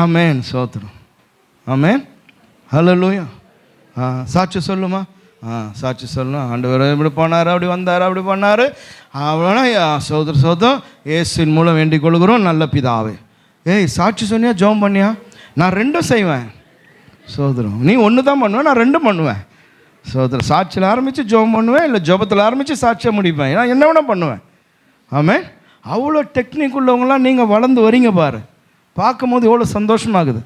ஆமேன், சோத்திரம். ஆமேன், ஹல்லேலூயா. சாட்சி சொல்லுமா? சாட்சி சொல்லணும். ஆண்டவர் இப்படி போனார், அப்படி வந்தார், அப்படி பண்ணார், அவ்வளோனா சோதரம் இயேசுவின் மூலம் வேண்டிக் கொள்கிறோம் நல்ல பிதாவே. ஏய் சாட்சி சொன்னியா ஜெபம் பண்ணியா? நான் ரெண்டும் செய்வேன் சோதரம். நீ ஒன்று தான் பண்ணுவேன், நான் ரெண்டும் பண்ணுவேன் சோதரம். சாட்சியில் ஆரம்பித்து ஜெபம் பண்ணுவேன், இல்லை ஜெபத்தில் ஆரம்பித்து சாட்சியை முடிப்பேன். நான் என்ன வேணால் பண்ணுவேன். ஆமென். அவ்வளோ டெக்னிக் உள்ளவங்களாம் நீங்கள் வளர்ந்து வரீங்க பாரு, பார்க்கும்போது எவ்வளோ சந்தோஷமாகுது.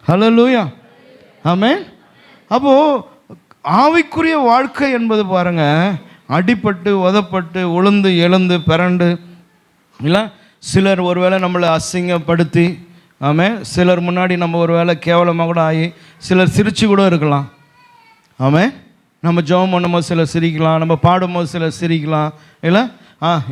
ஹல்லேலூயா, ஆமென். அப்போது ஆவிக்குரிய வாழ்க்கை என்பது பாருங்கள், அடிப்பட்டு உதப்பட்டு உளுந்து எழுந்து பிறண்டு இல்லை, சிலர் ஒரு வேளை நம்மளை அசிங்கப்படுத்தி, ஆமென், சிலர் முன்னாடி நம்ம ஒரு வேளை கேவலமாக கூட ஆகி, சிலர் சிரித்து கூட இருக்கலாம். ஆமென். நம்ம ஜெபம் பண்ணும்போது சிலர் சிரிக்கலாம், நம்ம பாடும்போது சிலர் சிரிக்கலாம், இல்லை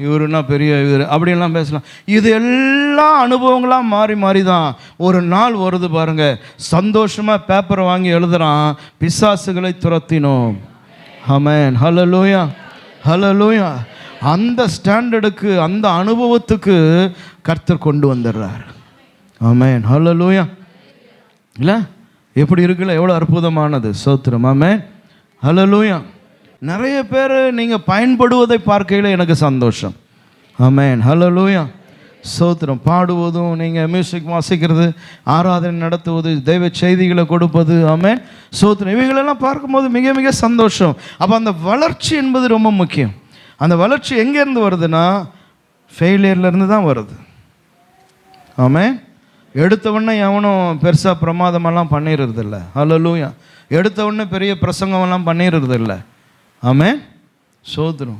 இவருன்னா பெரிய இவர் அப்படின்லாம் பேசலாம். இது எல்லாம் அனுபவங்களாக மாறி தான் ஒரு நாள் வருது பாருங்க, சந்தோஷமாக பேப்பரை வாங்கி எழுதுறான், பிசாசுகளை துரத்தினோம். ஆமென், ஹல்லேலூயா. அந்த ஸ்டாண்டர்டுக்கு, அந்த அனுபவத்துக்கு கர்த்தர் கொண்டு வந்துடுறார். ஆமென், ஹல்லேலூயா. இல்லை எப்படி இருக்குல்ல, எவ்வளோ அற்புதமானது. சோத்திரம். ஆமென், ஹல்லேலூயா. நிறைய பேர் நீங்கள் பயன்படுவதை பார்க்கையில் எனக்கு சந்தோஷம். ஆமென், ஹல்லேலூயா, சோத்திரம். பாடுவதும், நீங்கள் மியூசிக் வாசிக்கிறது, ஆராதனை நடத்துவது, தெய்வ செய்திகளை கொடுப்பது, ஆமென், சோத்திரம், இவைகளெல்லாம் பார்க்கும்போது மிக மிக சந்தோஷம். அப்போ அந்த வளர்ச்சி என்பது ரொம்ப முக்கியம். அந்த வளர்ச்சி எங்கேருந்து வருதுன்னா ஃபெயிலியர்லேருந்து தான் வருது. ஆமென். எடுத்தவொடனே எவனும் பெருசாக பிரமாதமெல்லாம் பண்ணிடுறதில்ல. ஹல்லேலூயா. எடுத்தவொடனே பெரிய பிரசங்கமெல்லாம் பண்ணிடுறதில்ல. ஆமென், சோத்திரம்.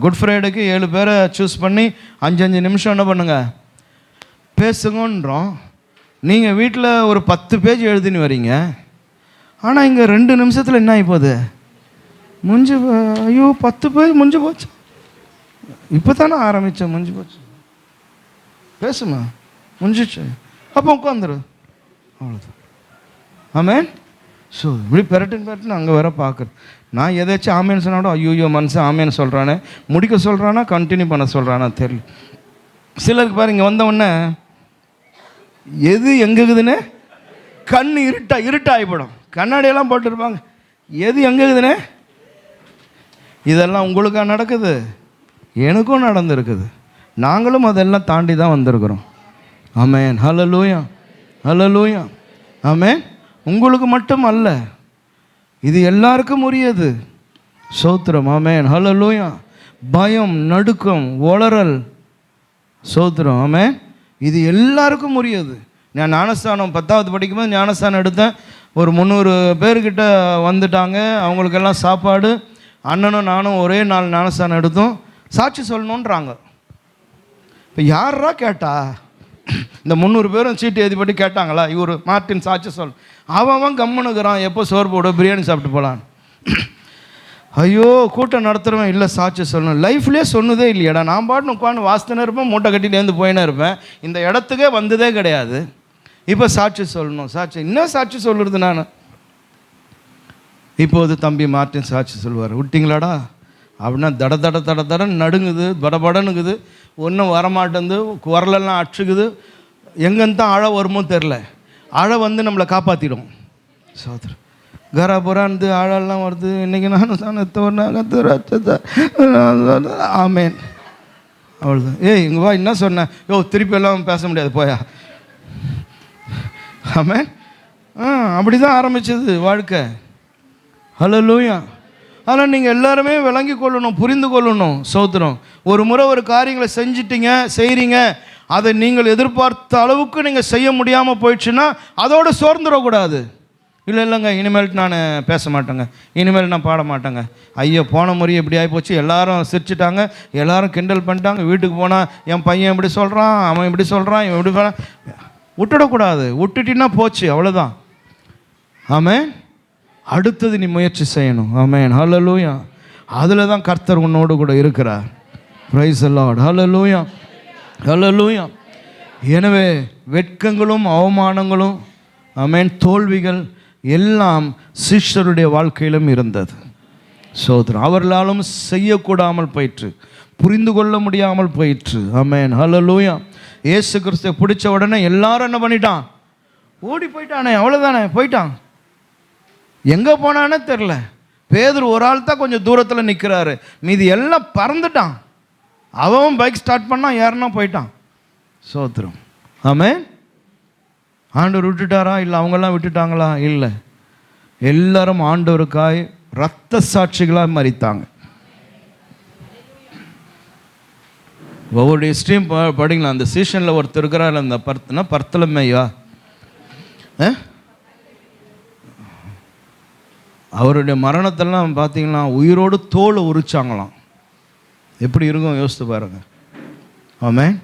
குட் ஃப்ரைடேக்கு 7 பேரை சூஸ் பண்ணி 5 நிமிஷம் என்ன பண்ணுங்க பேசுங்கன்றோம். நீங்கள் வீட்டில் ஒரு 10 பேஜ் எழுதின்னு வரீங்க, ஆனால் இங்கே 2 நிமிஷத்தில் என்ன ஆகி போகுது, ஐயோ 10 பேஜ் முடிஞ்சு போச்சு, இப்போ தானே ஆரம்பித்தேன், முடிஞ்சு போச்சு, பேசுமா முடிஞ்சிச்சு, அப்போ உட்காந்துரு, அவ்வளோதான். ஆமென். ஸோ இப்படி பெரட்டுன்னு அங்கே வர பார்க்குறது. நான் எதாச்சும் ஆமேன்னு சொன்னாலும் ஐயோ மனுஷன் ஆமேன்னு சொல்கிறானே, முடிக்க சொல்கிறானா கண்டினியூ பண்ண சொல்கிறானா தெரியல. சிலருக்கு பாருங்க வந்த உடனே எது எங்கே இருக்குதுன்னு கண் இருட்டாகிப்படும். கண்ணாடியெல்லாம் போட்டுருப்பாங்க, எது எங்கே இருக்குதுன்னு. இதெல்லாம் உங்களுக்கா நடக்குது? எனக்கும் நடந்திருக்குது. நாங்களும் அதெல்லாம் தாண்டி தான் வந்திருக்கிறோம். ஆமென், ஹல்லேலூயா, ஹல்லேலூயா, ஆமென். உங்களுக்கு மட்டும் அல்ல, இது எல்லாருக்கும் உரியது. ஸ்தோத்திரம், ஆமென், ஹல்லேலூயா. பயம், நடுக்கம், ஒளறல், ஸ்தோத்திரம், ஆமென், இது எல்லாருக்கும் உரியது. நான் ஞானஸ்தானம் 10வது படிக்கும்போது ஞானஸ்தானம் எடுத்தேன். ஒரு 300 பேர்கிட்ட வந்துட்டாங்க. அவங்களுக்கெல்லாம் சாப்பாடு. அண்ணனும் நானும் ஒரே நாள் ஞானஸ்தானம் எடுத்தோம். சாட்சி சொல்லணுன்றாங்க. இப்போ யாரா கேட்டா? இந்த 300 பேரும் சீட்டு எழுதி போட்டு கேட்டாங்களா இவர் மார்ட்டின் சாட்சி சொல்? அவன் கம்முனுக்குறான், எப்போ சோறு போட பிரியாணி சாப்பிட்டு போகலான். ஐயோ, கூட்டம் நடத்துகிறவன் இல்லை சாட்சி சொல்லணும். லைஃப்லேயே சொன்னதே இல்லையாடா. நான் பாட்டுன்னு உட்காந்து வாசித்துனே இருப்பேன், மூட்டை கட்டிலேருந்து போயினே இருப்பேன். இந்த இடத்துக்கே வந்ததே கிடையாது. இப்போ சாட்சி சொல்லணும். சாட்சி என்ன சாட்சி சொல்லுறது நான்? இப்போது தம்பி மார்ட்டின் சாட்சி சொல்லுவார். விட்டிங்களாடா அப்படின்னா தட தட தட தடன்னு நடுங்குது, படபடனுக்குது, ஒன்றும் வரமாட்டேங்குது, குரலெல்லாம் அச்சுக்குது. எங்கேன்னு தான் அழ வருமோ தெரில. அழ வந்து நம்மளை காப்பாற்றிடும். சோதரர் கராபுராந்து அழெல்லாம் வருது. இன்றைக்கி ஆமேன், அவ்வளோதான். ஏய் இங்கே வா, என்ன சொன்னேன்? யோ திருப்பி எல்லாம் பேச முடியாது, போயா. ஆமேன். அப்படி தான் ஆரம்பிச்சது வாழ்க்கை. ஹல்லேலூயா. ஆனால் நீங்கள் எல்லாருமே விளங்கி கொள்ளணும், புரிந்து கொள்ளணும். ஸ்தோத்திரம். ஒரு முறை ஒரு காரியங்களை செய்கிறீங்க, அதை நீங்கள் எதிர்பார்த்த அளவுக்கு நீங்கள் செய்ய முடியாமல் போயிடுச்சுன்னா அதோடு சோர்ந்துடக்கூடாது. இல்லைங்க இனிமேல் நான் பேச மாட்டேங்க, இனிமேல் நான் பாட மாட்டேங்க. ஐயோ போன முறை இப்படி ஆகிப்போச்சு, எல்லாரும் சிரிச்சிட்டாங்க, எல்லாரும் கிண்டல் பண்ணிட்டாங்க. வீட்டுக்கு போனால் என் பையன் இப்படி சொல்கிறான், அவன் இப்படி சொல்கிறான், இவன் இப்படி சொல்கிறான். விட்டுடக்கூடாது. விட்டுட்டின்னா போச்சு, அவ்வளோதான். ஆமென். அடுத்தது நீ முயற்சி செய்யணும். ஆமென், ஹல்லேலூயா. அதில் தான் கர்த்தர் உன்னோடு கூட இருக்கிறார். பிரைஸ் தி லார்ட், ஹல்லேலூயா, ஹல்லேலூயா. எனவே வெட்கங்களும் அவமானங்களும், ஆமென், தோல்விகள் எல்லாம் சிஷ்யருடைய வாழ்க்கையிலும் இருந்தது. சோதரன் அவர்களாலும் செய்யக்கூடாமல் போயிற்று, புரிந்து கொள்ள முடியாமல் போயிற்று. ஆமென், ஹல்லேலூயா. இயேசு கிறிஸ்துவை பிடிச்ச உடனே எல்லாரும் என்ன பண்ணிட்டான்? ஓடி போயிட்டானே, அவ்வளோதானே, போயிட்டான். எங்கே போனானே தெரில. பேதுரு ஒரு ஆள் தான் கொஞ்சம் தூரத்தில் நிற்கிறாரு, மீதி எல்லாம் பறந்துட்டான். அவன் பைக் ஸ்டார்ட் பண்ணான், யாருன்னா போயிட்டான். சோத்திரம், ஆமென். ஆண்டவர் விட்டுட்டாரா? இல்லை அவங்கெல்லாம் விட்டுட்டாங்களா? இல்லை, எல்லாரும் ஆண்டவருக்காய் இரத்த சாட்சிகளாக மரித்தாங்க. ஒவ்வொரு ஸ்ட்ரீம் படிங்களா. அந்த சீசனில் ஒருத்தர் இருக்கிறார், அந்த பர்த்தலமேயா, அவருடைய மரணத்தெல்லாம் பார்த்தீங்கன்னா உயிரோடு தோலை உரிச்சாங்களாம். எப்படி இருக்கும் யோசித்து பாருங்க. ஆமென்.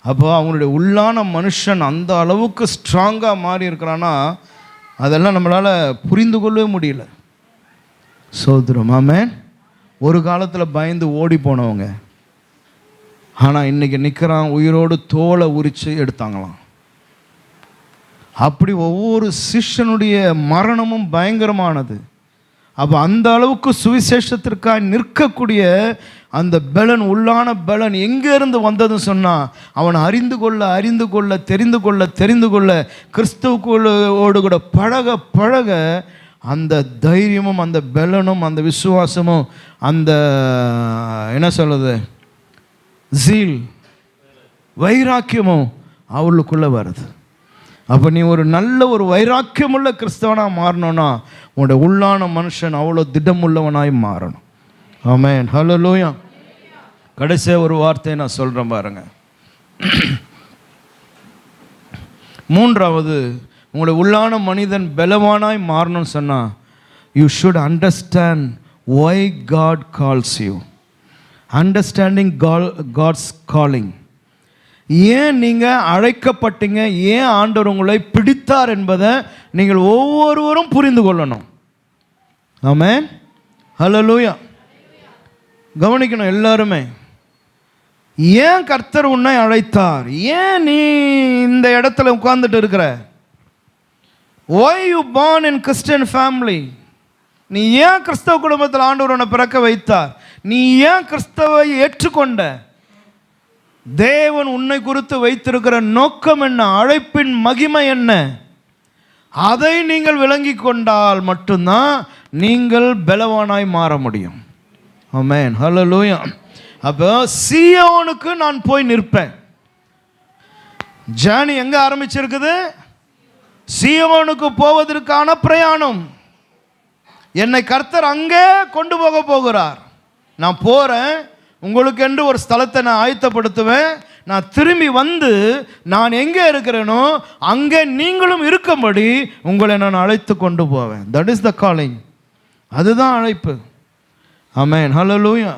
அப்போ அவங்களுடைய உள்ளான மனுஷன் அந்த அளவுக்கு ஸ்ட்ராங்காக மாறி இருக்கிறான்னா அதெல்லாம் நம்மளால் புரிந்து கொள்ளவே முடியல. சோதரம், ஆமென். ஒரு காலத்தில் பயந்து ஓடி போனவங்க, ஆனால் இன்றைக்கி நிற்கிறான், உயிரோடு தோலை உரித்து எடுத்தாங்களாம். அப்படி ஒவ்வொரு சிஷ்யனுடைய மரணமும் பயங்கரமானது. அப்போ அந்த அளவுக்கு சுவிசேஷத்திற்காக நிற்கக்கூடிய அந்த பலன், உள்ளான பலன் எங்கேருந்து வந்ததுன்னு சொன்னால், அவன் அறிந்து கொள்ள தெரிந்து கொள்ள கிறிஸ்துவோடு கூட பழக அந்த தைரியமும் அந்த பலனும் அந்த விசுவாசமும் அந்த என்ன சொல்லுது ஜீல் வைராக்கியமும் அவளுக்குள்ளே வருது. அப்போ நீ ஒரு நல்ல ஒரு வைராக்கியமுள்ள கிறிஸ்தவனாக மாறணும்னா உன்னுடைய உள்ளான மனுஷன் அவ்வளோ திடமுள்ளவனாய் மாறணும். ஆமென், ஹல்லேலூயா. கடைசியாக ஒரு வார்த்தையை நான் சொல்கிறேன் பாருங்க. மூன்றாவது, உங்களுடைய உள்ளான மனிதன் பலவானாய் மாறணும்னு சொன்னால் you should understand why God calls you. Understanding God's calling. ஏன் நீங்கள் அழைக்கப்பட்டீங்க, ஏன் ஆண்டவர் உங்களை பிடித்தார் என்பதை நீங்கள் ஒவ்வொருவரும் புரிந்து கொள்ளணும். ஆமென், ஹல்லேலூயா. கவனிக்கணும் எல்லாருமே. ஏன் கர்த்தர் உன்னை அழைத்தார்? ஏன் நீ இந்த இடத்துல உட்கார்ந்துட்டு இருக்கிற? Why you born in Christian family? நீ ஏன் கிறிஸ்தவ குடும்பத்தில் ஆண்டவர் உன்னை பிறக்க வைத்தார்? நீ ஏன் கிறிஸ்தவை ஏற்றுக்கொண்ட? தேவன் உன்னை குறித்து வைத்திருக்கிற நோக்கம் என்ன, அழைப்பின் மகிமை என்ன, அதை நீங்கள் விளங்கி கொண்டால் மட்டும்தான் நீங்கள் பலவானாய் மாற முடியும். ஆமென், ஹல்லேலூயா. அப்போ சீயோனுக்கு நான் போய் நிற்பேன். ஜேர்னி எங்க ஆரம்பிச்சிருக்குது? சீயோனுக்கு போவதற்கான பிரயாணம். என்னை கர்த்தர் அங்கே கொண்டு போக போகிறார். நான் போறேன், உங்களுக்கு என்று ஒரு ஸ்தலத்தை நான் ஆயத்தப்படுத்துவேன். நான் திரும்பி வந்து நான் எங்கே இருக்கிறேனோ அங்கே நீங்களும் இருக்கும்படி உங்களை நான் அழைத்து கொண்டு போவேன். That is the calling. அதுதான் அழைப்பு. ஆமென், ஹல்லேலூயா.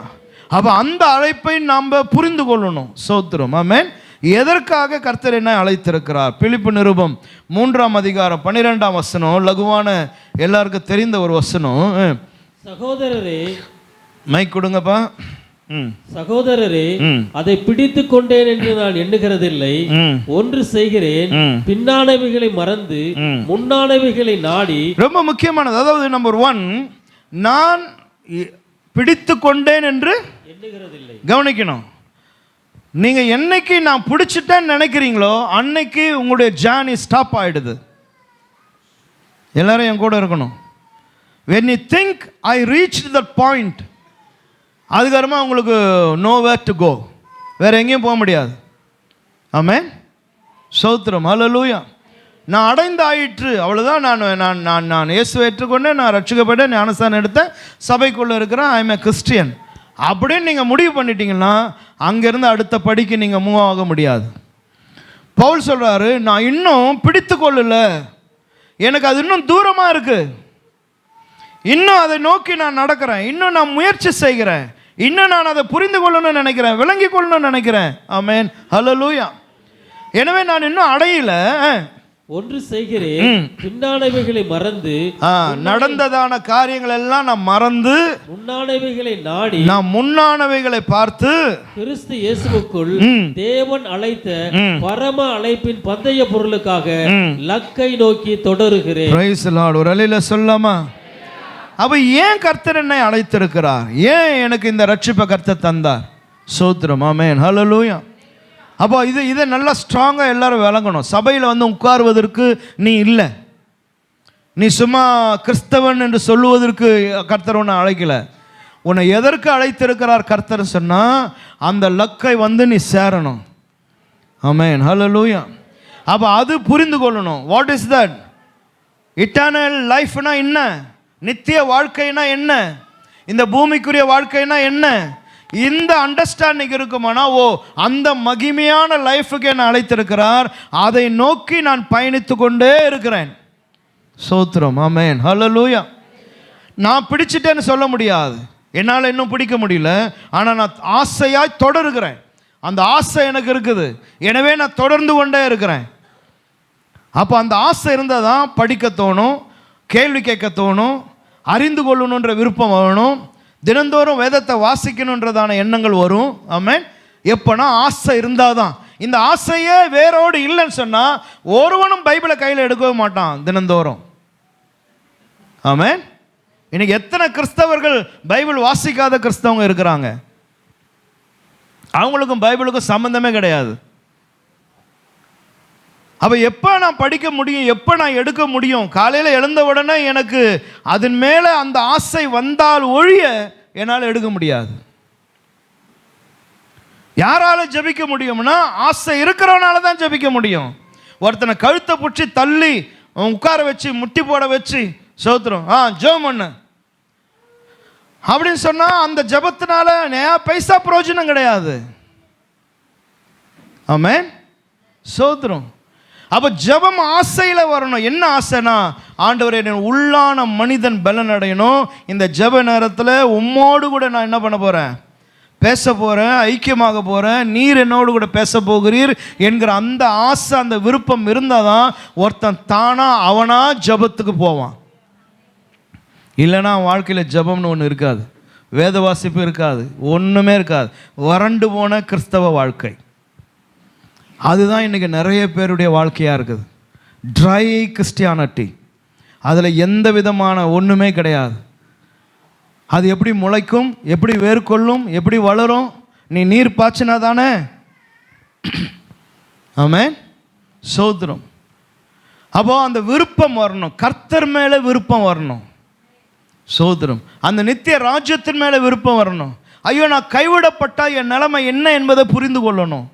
அப்போ அந்த அழைப்பை நாம் புரிந்து கொள்ளணும். ஸ்தோத்திரம். ஆமென். எதற்காக கர்த்தர் என்ன அழைத்திருக்கிறார்? பிலிப்பு நிருபம் 3ஆம் அதிகாரம் 12ஆம் வசனம், லகுவான எல்லாருக்கும் தெரிந்த ஒரு வசனம். சகோதரரே, மைக் கொடுங்கப்பா. சகோதரரே, அதை பிடித்து கொண்டேன் என்று நான் எண்ணுகிறதில்லை. ஒன்று செய்கிறேன், பின்னானவைகளை மறந்து முன்னானவைகளை நாடி. ரொம்ப முக்கியமானது. அதாவது நம்பர் 1, நான் பிடித்து கொண்டேன் என்று எண்ணுகிறதில்லை. கவனிக்கணும். நீங்க என்னைக்கு நான் பிடிச்சிட்டேன்னு நினைக்கிறீங்களோ அன்னைக்கு உங்களுடைய ஜர்னி ஸ்டாப் ஆயிடுது. எல்லாரும் என் கூட இருக்கணும். when you think I reached that point, அதுக்கப்புறமா உங்களுக்கு nowhere to go, வேற எங்கேயும் போக முடியாது. ஆமென், ஸ்தோத்திரம், ஹல்லேலூயா. நான் அடைந்து ஆயிற்று, அவ்வளோதான். நான் இயேசுவை ஏற்றுக்கொண்டேன், நான் ரட்சிக்கப்பட்டேன், ஞானஸ்தானம் எடுத்தேன், சபைக்குள்ளே இருக்கிறேன், ஐ எம் ஏ கிறிஸ்டியன் அப்படின்னு நீங்கள் முடிவு பண்ணிட்டீங்கன்னா அங்கேருந்து அடுத்த படிக்கு நீங்கள் மூவ் ஆக முடியாது. பவுல் சொல்கிறாரு, நான் இன்னும் பிடித்து கொள்ளல, எனக்கு அது இன்னும் தூரமாக இருக்குது, இன்னும் அதை நோக்கி நான் நடக்கிறேன், இன்னும் நான் முயற்சி செய்கிறேன், இன்னும் நான் அதை புரிந்து கொள்ளணும்னு நினைக்கிறேன், விளங்கி கொள்ளணும்னு நினைக்கிறேன். ஆமென், ஹல்லேலூயா. எனவே நான் இன்னும் அடையல. ஒன்று செய்கிறேன், பின்னானவைகளை மறந்து. நடந்ததான காரியங்கள் எல்லாம் நான் மறந்து முன்னானவைகளை நாடி, நான் முன்னானவைகளை பார்த்து கிறிஸ்து இயேசுவுக்குள் தேவன் அழைத்த பரம அழைப்பின் பந்தய பொருளுக்காக லக்கை நோக்கி தொடருகிறேன். Praise the Lord. ஒரு அல்லேலூயா சொல்லாமா? அப்ப ஏன் கர்த்தர் என்னை அழைத்திருக்கிறார்? ஏன் எனக்கு இந்த ரட்சிப்பை கர்த்தர் தந்தார்? ஸ்தோத்திரம், ஆமென், ஹல்லேலூயா. அப்போ இதை நல்லா ஸ்ட்ராங்காக எல்லாரும் விளங்கணும். சபையில் வந்து உட்காருவதற்கு நீ இல்லை, நீ சும்மா கிறிஸ்தவன் என்று சொல்லுவதற்கு கர்த்தர் உன்னை அழைக்கலை. உன்னை எதற்கு அழைத்திருக்கிறார் கர்த்தர் சொன்னால், அந்த லக்கை வந்து நீ சேரணும். ஆமென், ஹல்லேலூயா. அப்போ அது புரிந்து கொள்ளணும். What is that? இட்டர்னல் லைஃப்னா என்ன? நித்திய வாழ்க்கைனா என்ன? இந்த பூமிக்குரிய வாழ்க்கைனா என்ன? இந்த அண்டர்ஸ்டாண்டிங் இருக்குமானா, ஓ அந்த மகிமையான லைஃபுக்கு என்ன அழைத்திருக்கிறார், அதை நோக்கி நான் பயணித்து கொண்டே இருக்கிறேன். ஸ்தோத்திரம், ஆமென், ஹல்லேலூயா. நான் பிடிச்சிட்டேன்னு சொல்ல முடியாது, என்னால் இன்னும் பிடிக்க முடியல, ஆனால் நான் ஆசையாய் தொடருகிறேன். அந்த ஆசை எனக்கு இருக்குது, எனவே நான் தொடர்ந்து கொண்டே இருக்கிறேன். அப்போ அந்த ஆசை இருந்தால் தான் படிக்க தோணும், கேள்வி கேட்க தோணும், அறிந்து கொள்ளணுன்ற விருப்பம் வரணும், தினந்தோறும் வேதத்தை வாசிக்கணுன்றதான எண்ணங்கள் வரும். ஆமென். எப்போனா ஆசை இருந்தால் தான். இந்த ஆசையே வேரோடு இல்லைன்னு சொன்னால் ஒருவனும் பைபிளை கையில் எடுக்கவே மாட்டான் தினந்தோறும். ஆமென். இன்னைக்கு எத்தனை கிறிஸ்தவர்கள் பைபிள் வாசிக்காத கிறிஸ்தவங்க இருக்கிறாங்க? அவங்களுக்கும் பைபிளுக்கும் சம்பந்தமே கிடையாது. அப்போ எப்போ நான் படிக்க முடியும், எப்போ நான் எடுக்க முடியும்? காலையில் எழுந்த உடனே எனக்கு அதன் மேலே அந்த ஆசை வந்தால் ஒழிய என்னால் எடுக்க முடியாது. யாரால ஜெபிக்க முடியும்னா, ஆசை இருக்கிறவனால தான் ஜெபிக்க முடியும். ஒருத்தனை கழுத்தை பிடிச்சி தள்ளி உட்கார வச்சு முட்டி போட வச்சு சோத்திரம் ஜெபம் பண்ணு அப்படின்னு சொன்னால் அந்த ஜெபத்தினால பைசா பிரயோஜனம் கிடையாது. ஆமென், சோத்திரம். அப்போ ஜெபம் ஆசையில் வரணும். என்ன ஆசைனா, ஆண்டவரே என் உள்ளான மனிதன் பலன் அடையணும், இந்த ஜெப நேரத்தில் உம்மோடு கூட நான் என்ன பண்ண போகிறேன், பேச போகிறேன், ஐக்கியமாக போகிறேன், நீர் என்னோடு கூட பேச போகிறீர் என்கிற அந்த ஆசை, அந்த விருப்பம் இருந்தால் தான் ஒருத்தன் தானா அவனா ஜெபத்துக்கு போவான். இல்லைன்னா வாழ்க்கையில் ஜெபம்னு ஒன்று இருக்காது, வேத வாசிப்பு இருக்காது, ஒன்றுமே இருக்காது. வறண்டு போன கிறிஸ்தவ வாழ்க்கை. அதுதான் இன்றைக்கி நிறைய பேருடைய வாழ்க்கையாக இருக்குது. Try Christianity. அதில் எந்த விதமான ஒன்றுமே கிடையாது. அது எப்படி முளைக்கும், எப்படி வேர்கொள்ளும், எப்படி வளரும்? நீ நீர் பாய்ச்சினா தானே ஆமென். சோத்திரம். அப்போ அந்த விருப்பம் வரணும், கர்த்தர் மேலே விருப்பம் வரணும். சோத்திரம். அந்த நித்திய ராஜ்யத்தின் மேலே விருப்பம் வரணும். ஐயோ, நான் கைவிடப்பட்டா என் நிலைமை என்ன என்பதை புரிந்து கொள்ளணும்.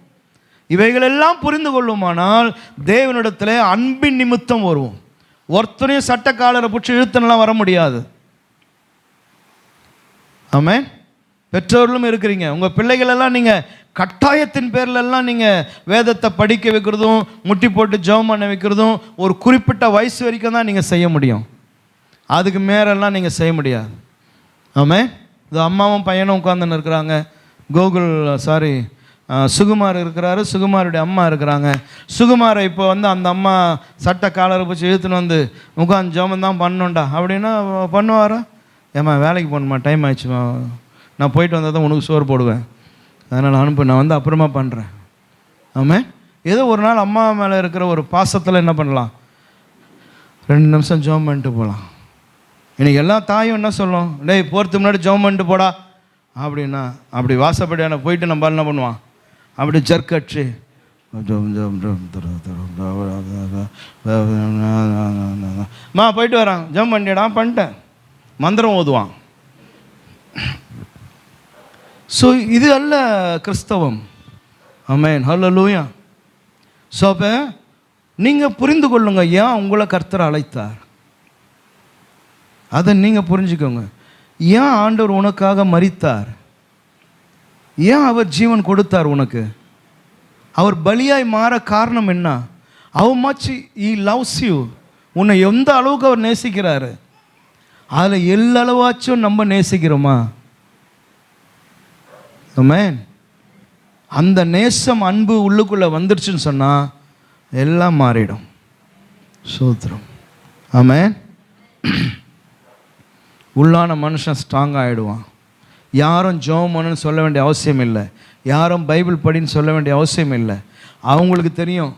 இவைகளெல்லாம் புரிந்து கொள்ளுமானால் தேவனிடத்தில் அன்பின் நிமித்தம் வருவோம். ஒருத்தனையும் சட்டக்காலரை பிடிச்சி இழுத்தனெல்லாம் வர முடியாது. ஆமென். பெற்றோர்களும் இருக்கிறீங்க, உங்கள் பிள்ளைகளெல்லாம் நீங்கள் கட்டாயத்தின் பேர்லெல்லாம் நீங்கள் வேதத்தை படிக்க வைக்கிறதும் முட்டி போட்டு ஜெபம் பண்ண வைக்கிறதும் ஒரு குறிப்பிட்ட வயசு வரைக்கும் தான் நீங்கள் செய்ய முடியும். அதுக்கு மேலெல்லாம் நீங்கள் செய்ய முடியாது. ஆமென். இது அம்மாவும் பையனும் உட்காந்துன்னு இருக்கிறாங்க. சுகுமார் இருக்கிறாரு, சுகுமாருடைய அம்மா இருக்கிறாங்க. சுகுமாரை இப்போ வந்து அந்த அம்மா சட்ட காலரை பிடிச்சி இழுத்துன்னு வந்து உட்காந்து ஜெபம் தான் பண்ணணுண்டா அப்படின்னா பண்ணுவாரா? ஏம்மா வேலைக்கு போகணுமா, டைம் ஆயிடுச்சுமா, நான் போயிட்டு வந்தால் தான் உனக்கு சோறு போடுவேன், அதனால் அனுப்பு, நான் வந்து அப்புறமா பண்ணுறேன். ஆமாம். ஏதோ ஒரு நாள் அம்மா மேலே இருக்கிற ஒரு பாசத்தில் என்ன பண்ணலாம், 2 நிமிஷம் ஜெபம் பண்ணிட்டு போகலாம். இன்னைக்கு எல்லா தாயும் என்ன சொல்லும், டேய் போகிறதுக்கு முன்னாடி ஜெபம் பண்ணிட்டு போடா அப்படின்னா, அப்படி வாசப்படியான போயிட்டு நம்ம என்ன பண்ணுவான், அப்படி ஜர்க்கட்சி மா போயிட்டு வரான், ஜெபம் பண்ணிடா, பண்ணிட்டேன், மந்திரம் ஓதுவான். ஸோ இது அல்ல கிறிஸ்தவம். ஆமென். ஹல்லேலூயா. ஸோ அப்போ நீங்கள் புரிந்து கொள்ளுங்க, ஏன் உங்களை கர்த்தர் அழைத்தார், அதை நீங்கள் புரிஞ்சுக்கோங்க. ஏன் ஆண்டவர் உனக்காக மரித்தார், ஏன் அவர் ஜீவன் கொடுத்தார் உனக்கு, அவர் பலியாய் மாற காரணம் என்ன? how much he loves you, உன்னை எந்த அளவுக்கு அவர் நேசிக்கிறாரு, அதில் எல்லளவாச்சும் நம்ம நேசிக்கிறோமா? ஆமென். அந்த நேசம் அன்பு உள்ளுக்குள்ளே வந்துடுச்சுன்னு சொன்னால் எல்லாம் மாறிடும். சோத்திரம். ஆமென். உள்ளான மனுஷன் ஸ்ட்ராங் ஆகிடுவான். யாரும் ஜெபம் பண்ணுன்னு சொல்ல வேண்டிய அவசியம் இல்லை, யாரும் பைபிள் படின்னு சொல்ல வேண்டிய அவசியம் இல்லை. அவங்களுக்கு தெரியும்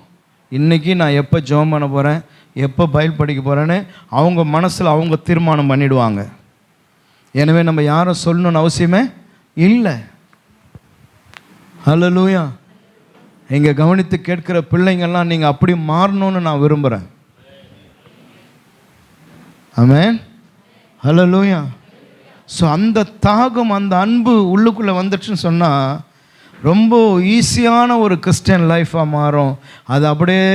இன்றைக்கி நான் எப்போ ஜெபம் பண்ண போகிறேன், எப்போ பைபிள் படிக்க போகிறேன்னு அவங்க மனசில் அவங்க தீர்மானம் பண்ணிவிடுவாங்க. எனவே நம்ம யாரும் சொல்லணுன்னு அவசியமே இல்லை. ஹல்லேலூயா. இங்கே கவனித்து கேட்கிற பிள்ளைங்கள்லாம் நீங்கள் அப்படி மாறணும்னு நான் விரும்புகிறேன். ஆமென். ஹல்லேலூயா. ஸோ அந்த தாகம், அந்த அன்பு உள்ளுக்குள்ளே வந்துடுச்சுன்னு சொன்னால் ரொம்ப ஈஸியான ஒரு கிறிஸ்டியன் லைஃபாக மாறும். அது அப்படியே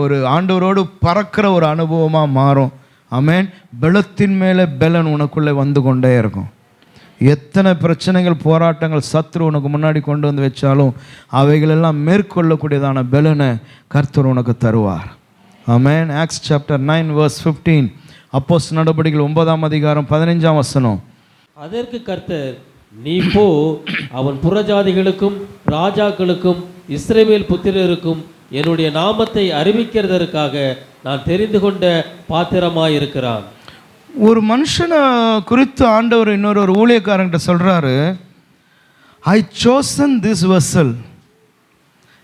ஒரு ஆண்டவரோடு பறக்கிற ஒரு அனுபவமாக மாறும். ஆமென். பலத்தின் மேலே பலன் உனக்குள்ளே வந்து கொண்டே இருக்கும். எத்தனை பிரச்சனைகள், போராட்டங்கள் சத்துரு உனக்கு முன்னாடி கொண்டு வந்து வச்சாலும் அவைகளெல்லாம் மேற்கொள்ளக்கூடியதான பலனை கர்த்தர் உனக்கு தருவார். ஆமென். Acts chapter 9 verse 15. அப்போஸ்தலர் நடபடிகள் 9ஆம் அதிகாரம் 15ஆம் வசனம். அதற்கு கர்த்தர், நீ போ, அவன் புறஜாதிகளுக்கும் ராஜாக்களுக்கும் இஸ்ரவேல் புத்திரருக்கும் என்னுடைய நாமத்தை அறிவிக்கிறதற்காக நான் தெரிந்து கொண்ட பாத்திரமாயிருக்கிறான். ஒரு மனுஷனை குறித்து ஆண்டவர் இன்னொரு ஊழியக்காரங்கிட்ட சொல்கிறாரு, ஐ சோசன் திஸ் வெசல்,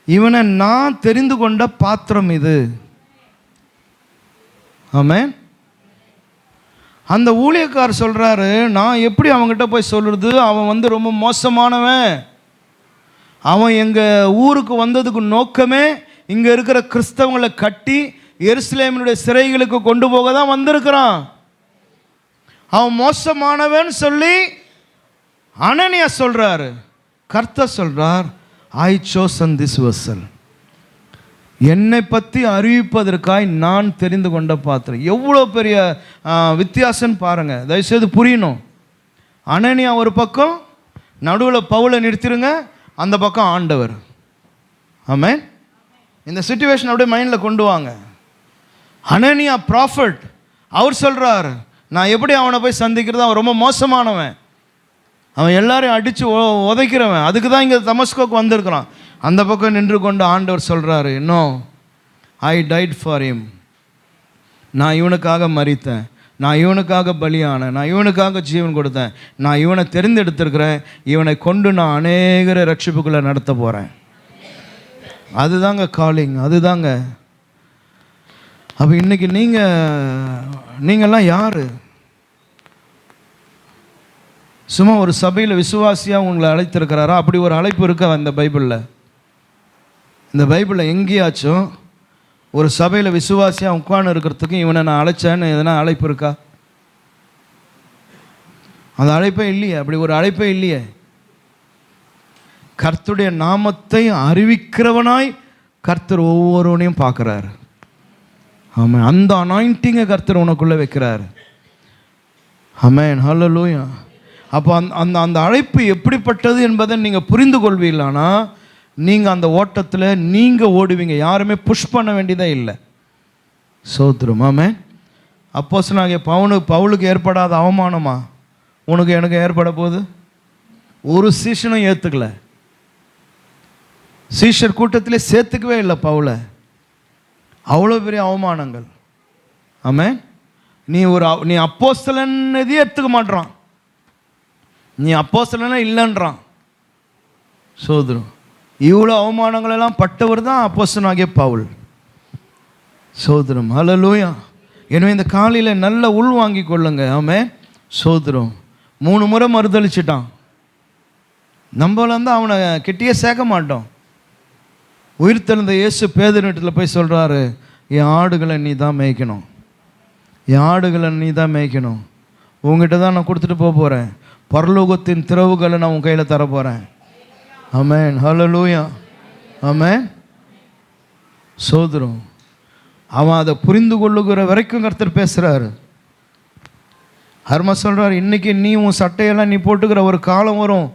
இவனை நான் தெரிந்து கொண்ட பாத்திரம் இது. ஆமென். அந்த ஊழியக்காரர் சொல்கிறாரு, நான் எப்படி அவங்ககிட்ட போய் சொல்கிறது, அவன் வந்து ரொம்ப மோசமானவன், அவன் எங்கள் ஊருக்கு வந்ததுக்கு நோக்கமே இங்கே இருக்கிற கிறிஸ்தவங்களை கட்டி எருசலேமினுடைய சிறைகளுக்கு கொண்டு போக தான் வந்திருக்கிறான், அவன் மோசமானவன் சொல்லி அனனியா சொல்கிறாரு. கர்த்தர் சொல்கிறார், ஐ சோசன் திஸ் வெசல், என்னை பற்றி அறிவிப்பதற்காய் நான் தெரிந்து கொண்ட பாத்திரம். எவ்வளோ பெரிய வித்தியாசம் பாருங்கள், தயவுசெய்து புரியணும். அனனியா ஒரு பக்கம், நடுவில் பவுலை நிறுத்திடுங்க, அந்த பக்கம் ஆண்டவர். ஆமென். இந்த சிச்சுவேஷன் அப்படியே மைண்டில் கொண்டு வாங்க. அனனியா ப்ராஃபட், அவர் சொல்கிறார், நான் எப்படி அவனை போய் சந்திக்கிறது, அவன் ரொம்ப மோசமானவன், அவன் எல்லாரையும் அடித்து உதைக்கிறவன், அதுக்கு தான் இங்கே தமஸ்கோக்கு வந்திருக்கிறான். அந்த பக்கம் நின்று கொண்டு ஆண்டவர் சொல்கிறாரு, இன்னும் ஐ டைட் ஃபார் ஹிம், நான் இவனுக்காக மரித்தேன், நான் இவனுக்காக பலியானேன், நான் இவனுக்காக ஜீவன் கொடுத்தேன், நான் இவனை தெரிந்தெடுத்திருக்கிறேன், இவனை கொண்டு நான் அநேகரை ரட்சிப்புக்குள்ளே நடத்த போகிறேன். அதுதாங்க காலிங், அதுதாங்க. அப்போ இன்றைக்கி நீங்கள்லாம் யார்? சும்மா ஒரு சபையில் விசுவாசியாக உங்களை அழைத்திருக்கிறாரா? அப்படி ஒரு அழைப்பு இருக்க அந்த பைபிளில்? இந்த பைபிளில் எங்கேயாச்சும் ஒரு சபையில் விசுவாசியாக உட்கார்ந்து இருக்கிறதுக்கு இவனை நான் அழைச்சேன்னு எதனா அழைப்பு இருக்கா? அந்த அழைப்பே இல்லையே. அப்படி ஒரு அழைப்பே இல்லையே. கர்த்தருடைய நாமத்தை அறிவிக்கிறவனாய் கர்த்தர் ஒவ்வொருவனையும் பார்க்குறாரு. ஆமாம், அந்த அனாயிண்டிங்கை கர்த்தர் உனக்குள்ளே வைக்கிறாரு. ஆமென், ஹல்லேலூயா. அப்போ அந்த அந்த அழைப்பு எப்படிப்பட்டது என்பதை நீங்கள் புரிந்து கொள்வீங்களானா நீங்கள் அந்த ஓட்டத்தில் நீங்கள் ஓடுவீங்க. யாருமே புஷ் பண்ண வேண்டியதே இல்லை. சோத்ரம். ஆமென். அப்போஸ்தலனாகிய பவுலுக்கு ஏற்படாத அவமானமா உனக்கு எனக்கு ஏற்பட போகுது? ஒரு சீஷனும் ஏற்றுக்கல. சீஷர் கூட்டத்திலே சேர்த்துக்கவே இல்லை பவுலை. அவ்வளோ பெரிய அவமானங்கள். ஆமென். நீ அப்போஸ்தலன்னதே எடுத்துக்க மாட்றான். நீ அப்போஸ்தலனே இல்லைன்றான். சோதரம். இவ்வளோ அவமானங்கள் எல்லாம் பட்டவர் தான் அப்போஸ்தலனாகிய பவுல். சோதரம். ஹல்லேலூயா. எனவே இந்த காலையில் நல்ல உள் வாங்கி கொள்ளுங்க. ஆமென். சோதரம். 3 முறை மறுதளிச்சிட்டான். நம்மள வந்து அவனை கிட்டேயே சேர்க்க மாட்டோம். உயிர்த்தெழுந்த இயேசு பேதுருவிடத்தில் போய் சொல்கிறாரு, என் ஆடுகளை நீ தான் மேய்க்கணும், என் ஆடுகளை நீ தான் மேய்க்கணும். உங்ககிட்ட தான் நான் கொடுத்துட்டு போக போகிறேன். பரலோகத்தின் திறவுகளை நான் உன் கையில் தர போகிறேன். ஆமென், ஹல்லேலூயா. ஆமென். சோதரம். அவன் அதை புரிந்து கொள்ளுகிற வரைக்கும் கர்த்தர் பேசுகிறாரு. ஹர்மா சொல்கிறார், இன்றைக்கி நீ உன் சட்டையெல்லாம் நீ போட்டுக்கிற ஒரு காலம் வரும்,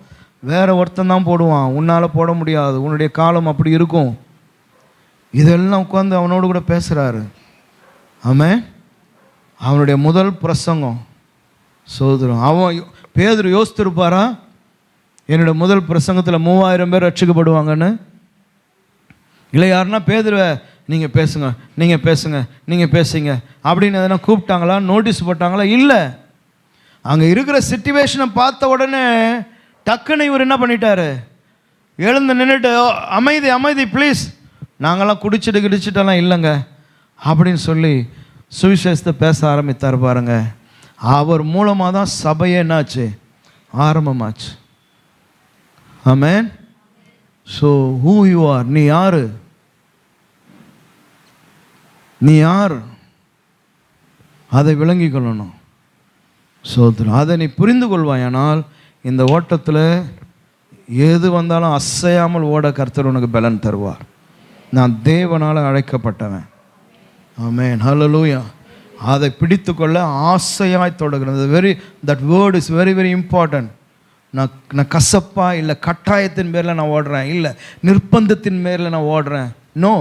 வேற ஒருத்தன் தான் போடுவான், உன்னால் போட முடியாது, உன்னுடைய காலம் அப்படி இருக்கும். இதெல்லாம் உட்காந்து அவனோடு கூட பேசுகிறாரு. ஆமென். அவனுடைய முதல் பிரசங்கம். சோதரம். அவன் பேதுரு யோசித்திருப்பாரா என்னுடைய முதல் பிரசங்கத்தில் 3000 பேர் ரட்சிக்கப்படுவாங்கன்னு? இல்லை யாருன்னா பேதுருவை நீங்கள் பேசுங்க, நீங்கள் பேசுங்க, நீங்கள் பேசுங்க அப்படின்னு எதனா கூப்பிட்டாங்களா, நோட்டீஸ் போட்டாங்களா? இல்லை. அங்கே இருக்கிற சிச்சுவேஷனை பார்த்த உடனே டக்குன்னு இவர் என்ன பண்ணிட்டாரு, எழுந்து நின்றுட்டு, அமைதி அமைதி ப்ளீஸ், நாங்கள்லாம் கிடிச்சிட்டெல்லாம் இல்லைங்க அப்படின்னு சொல்லி சுவிசேஷத்தை பேச ஆரம்பித்தார் பாருங்க. அவர் மூலமாக தான் சபையே என்னாச்சு, ஆரம்பமாச்சு. ஆமென். ஸோ ஹூ யூ ஆர், நீ யாரு, நீ யார், அதை விளங்கி கொள்ளணும். சோதரம். அதை நீ புரிந்து கொள்வாயானால் இந்த ஓட்டத்தில் எது வந்தாலும் அசையாமல் ஓட கர்த்தர் உனக்கு பலன் தருவார். நான் தேவனால் அழைக்கப்பட்டவன். ஆமென், ஹல்லேலூயா. அதை பிடித்து கொள்ள ஆசையாய் தொடர்கிறது. That word is very very important. நான் கசப்பா இல்லை கட்டாயத்தின் பேரில் நான் ஓடுறேன், இல்லை நிர்பந்தத்தின் பேரில் நான் ஓடுறேன். நோ.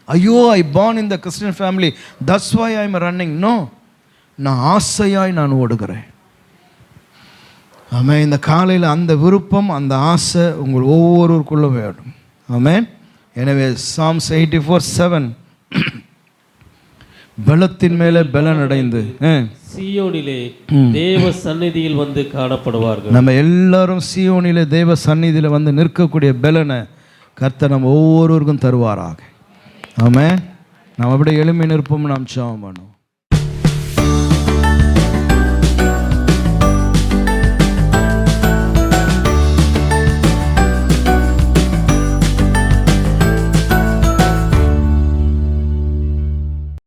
ஐயோ, I born in the Christian family, that's why I am running. No, நான் ஆசையாய் நான் ஓடுகிறேன். ஆமென். இந்த காலையில் அந்த விருப்பம், அந்த ஆசை உங்கள் ஒவ்வொருவருக்குள்ளும் வேணும். ஆமென். எனவே Psalms 84:7 பலத்தின் மேலே பலன் அடைந்து சீயோனிலே தேவ சந்நிதியில் வந்து காணப்படுவார்கள். நம்ம எல்லாரும் சீயோனிலே தேவ சந்நிதியில் வந்து நிற்கக்கூடிய பலனை கர்த்தர் நம்ம ஒவ்வொருவருக்கும் தருவாராக. ஆமென். நாம் அப்படியே எளிமை நிற்போம், நாம் ஜெபம் பண்ணுவோம்.